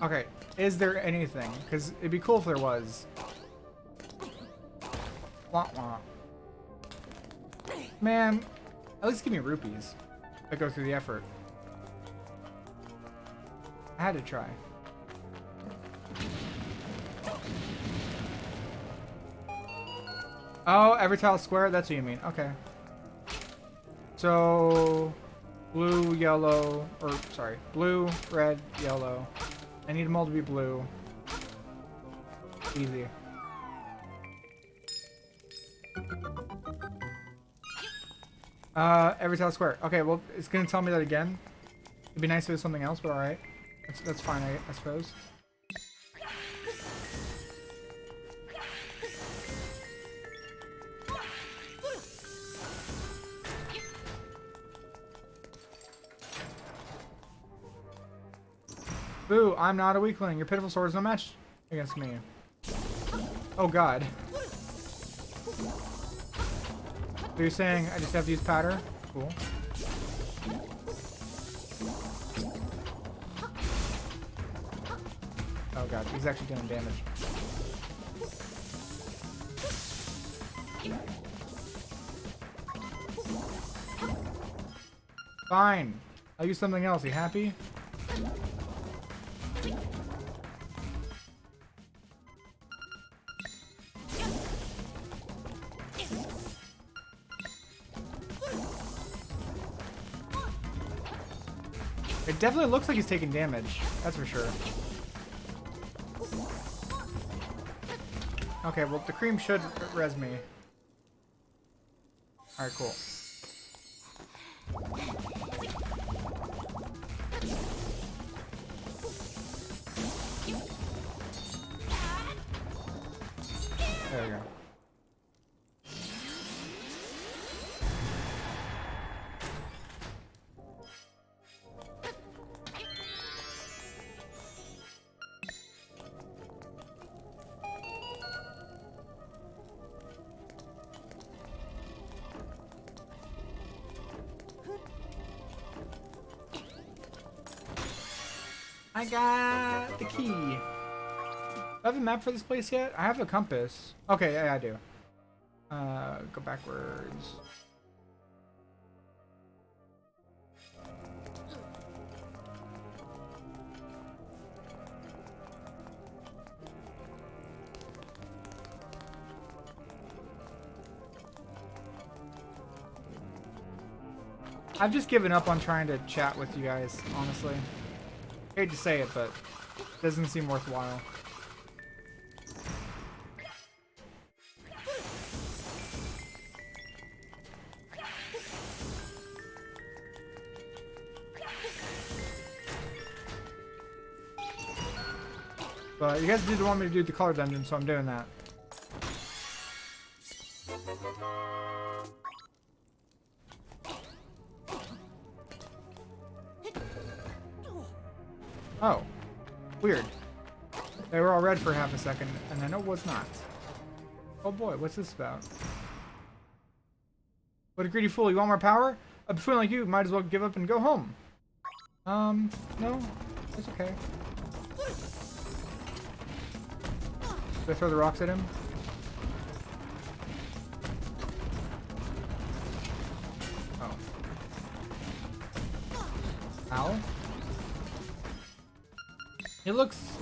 Speaker 1: Okay, is there anything? Because it'd be cool if there was. Wah, wah. Man, at least give me rupees. I go through the effort. I had to try. Oh, every tile square? That's what you mean. Okay. So, blue, yellow, or sorry, blue, red, yellow. I need them all to be blue. Easy. Every tile square. Okay, well, it's gonna tell me that again. It'd be nice if it was something else, but alright. That's fine, I suppose. Boo, I'm not a weakling. Your pitiful sword is no match against me. Oh god. So you're saying I just have to use powder? Cool. Oh god, he's actually doing damage. Fine. I'll use something else. You happy? It definitely looks like he's taking damage. That's for sure. Okay, well, the cream should res me. Alright, cool. There we go. I got the key. Do I have a map for this place yet? I have a compass. Okay, yeah, I do. Go backwards. I've just given up on trying to chat with you guys, honestly. Hate to say it, but it doesn't seem worthwhile. But you guys did want me to do the color dungeon, so I'm doing that. Oh, weird. They were all red for half a second, and then it was not. Oh boy, what's this about? What a greedy fool, you want more power? A buffoon like you might as well give up and go home. No, it's okay. Did I throw the rocks at him? Oh. Ow. He looks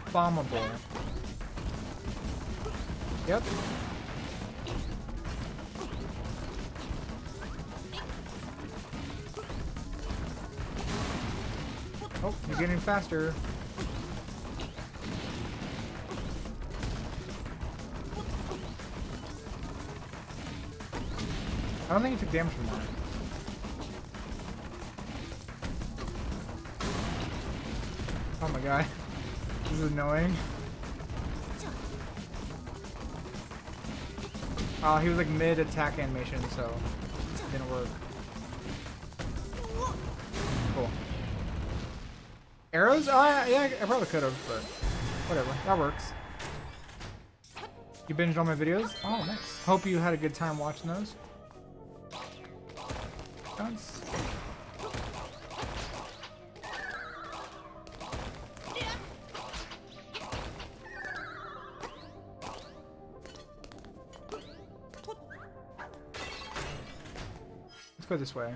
Speaker 1: bombable. Yep. Oh, you're getting faster. I don't think he took damage from that. Oh my god. This is annoying. Oh, he was like mid-attack animation, so it didn't work. Cool. Arrows? Oh, yeah, I probably could have, but whatever. That works. You binged all my videos? Oh, nice. Hope you had a good time watching those. Nice. Let's go this way.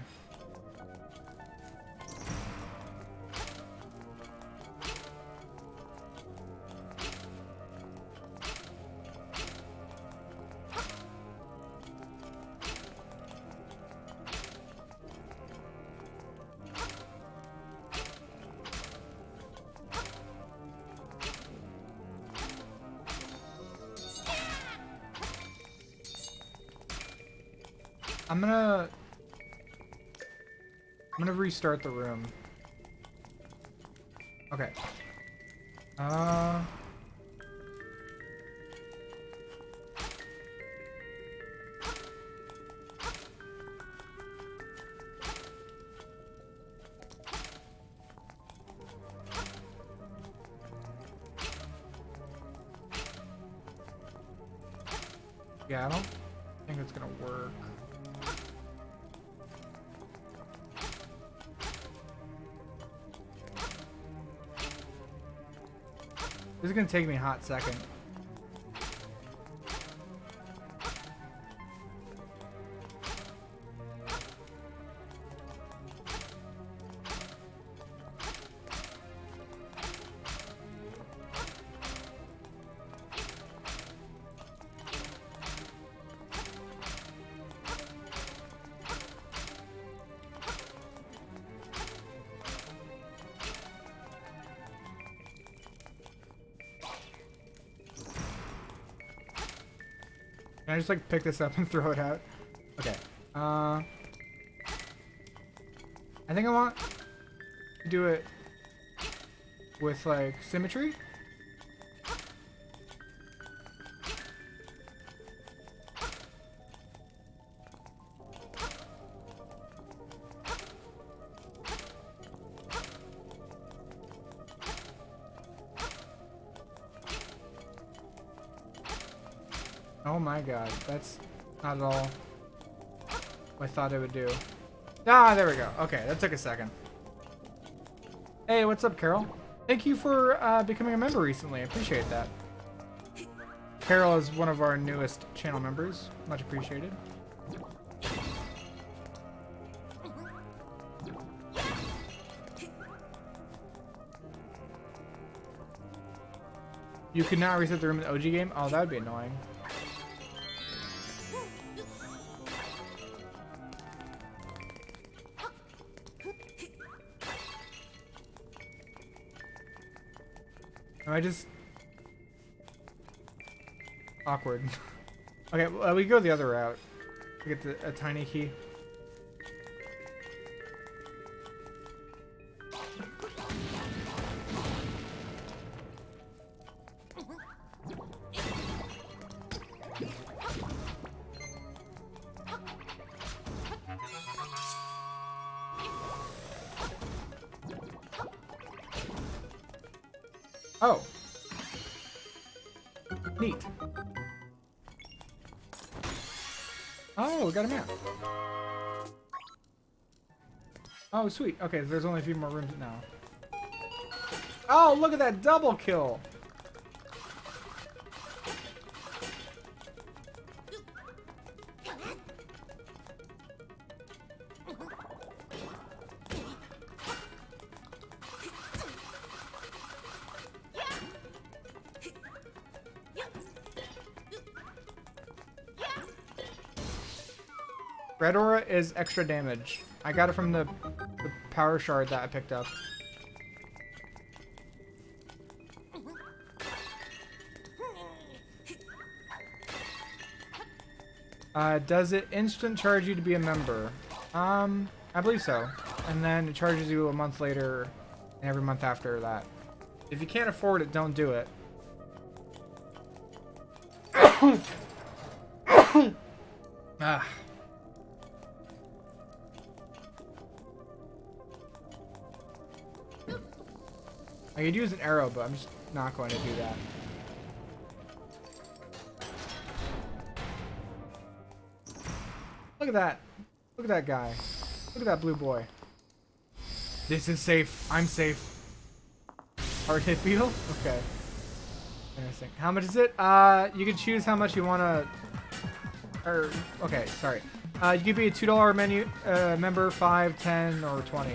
Speaker 1: I'm gonna restart the room. Okay. Yeah, I don't think it's gonna work. This is gonna take me a hot second. Can I just like pick this up and throw it out? Okay. I think I want to do it with like symmetry. Oh my god, that's not at all what I thought it would do. Ah, there we go. Okay, that took a second. Hey, what's up, Carol? Thank you for becoming a member recently. I appreciate that. Carol is one of our newest channel members. Much appreciated. You could not reset the room in the OG game? Oh, that would be annoying. Am I just... awkward. Okay, well, we go the other route. We get a tiny key. Oh. Neat. Oh, we got a map. Oh, sweet. Okay, there's only a few more rooms now. Oh, look at that double kill. Red aura is extra damage. I got it from the power shard that I picked up. Does it instant charge you to be a member? I believe so. And then it charges you a month later and every month after that. If you can't afford it, don't do it. Ah. I could use an arrow, but I'm just not going to do that. Look at that. Look at that guy. Look at that blue boy. This is safe. I'm safe. Hard hit beetle? Okay. Interesting. How much is it? You can choose how much you want to... Or, okay, sorry. You could be a $2 menu member, 5, 10, or 20.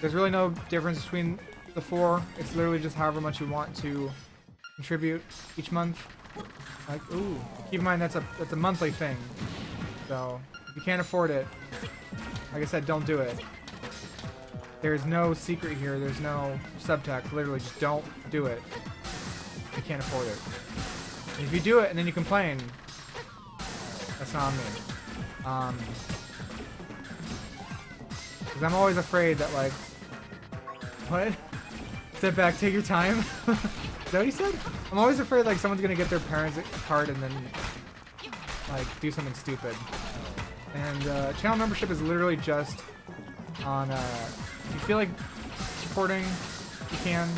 Speaker 1: There's really no difference between the four. It's literally just however much you want to contribute each month. Like, ooh, keep in mind that's a monthly thing. So if you can't afford it, like I said, don't do it. There's no secret here. There's no subtext. Literally, just don't do it. You can't afford it. And if you do it and then you complain, that's not on me. Because I'm always afraid that, like... What? Step back, take your time? Is that what he said? I'm always afraid, like, someone's gonna get their parents' card and then, like, do something stupid. And, channel membership is literally just on, if you feel like supporting, you can.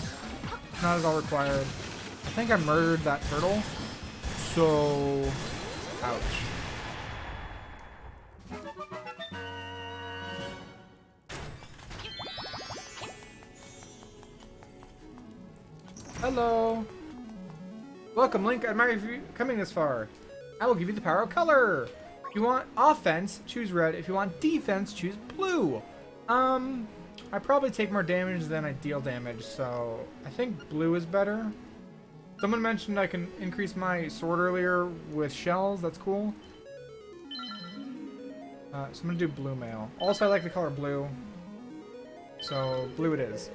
Speaker 1: It's not at all required. I think I murdered that turtle. So... Ouch. Hello. Welcome, Link. I admire you coming this far. I will give you the power of color. If you want offense, choose red. If you want defense, choose blue. I probably take more damage than I deal damage, so I think blue is better. Someone mentioned I can increase my sword earlier with shells. That's cool. So I'm gonna do blue mail. Also, I like the color blue. So blue it is.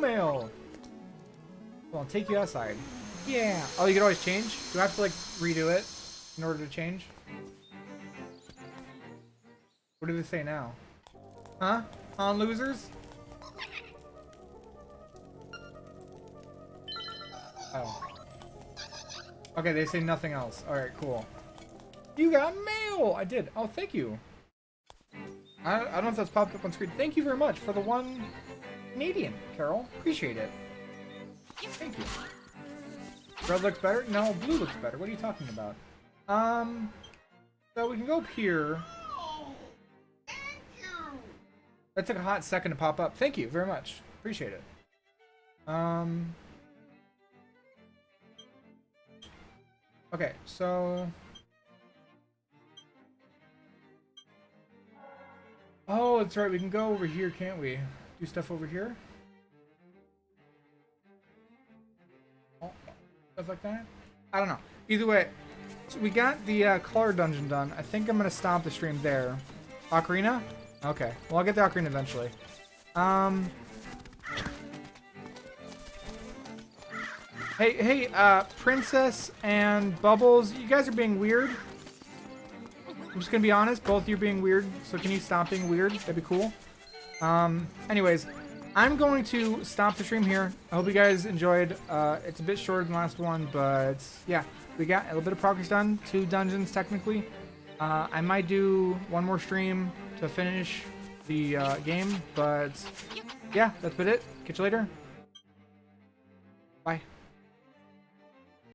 Speaker 1: mail. Well, I'll take you outside. Yeah. Oh, you can always change? Do I have to, like, redo it in order to change? What do they say now? Huh? On losers? Oh. Okay, they say nothing else. Alright, cool. You got mail! I did. Oh, thank you. I don't know if that's popped up on screen. Thank you very much for the 1 Canadian, Carol. Appreciate it. Thank you. Red looks better? No, blue looks better. What are you talking about? So we can go up here. That took a hot second to pop up. Thank you very much. Appreciate it. Okay, so... Oh, that's right. We can go over here, can't we? Do stuff over here? Oh, stuff like that? I don't know. Either way, so we got the color dungeon done. I think I'm going to stop the stream there. Ocarina? Okay. Well, I'll get the ocarina eventually. Hey, Princess and Bubbles, you guys are being weird. I'm just gonna be honest, both of you are being weird, so can you stop being weird? That'd be cool. Anyways, I'm going to stop the stream here. I hope you guys enjoyed. It's a bit shorter than the last one, but yeah, we got a little bit of progress done. 2 dungeons, technically. I might do 1 more stream to finish the game, but yeah, that's about it. Catch you later. Bye.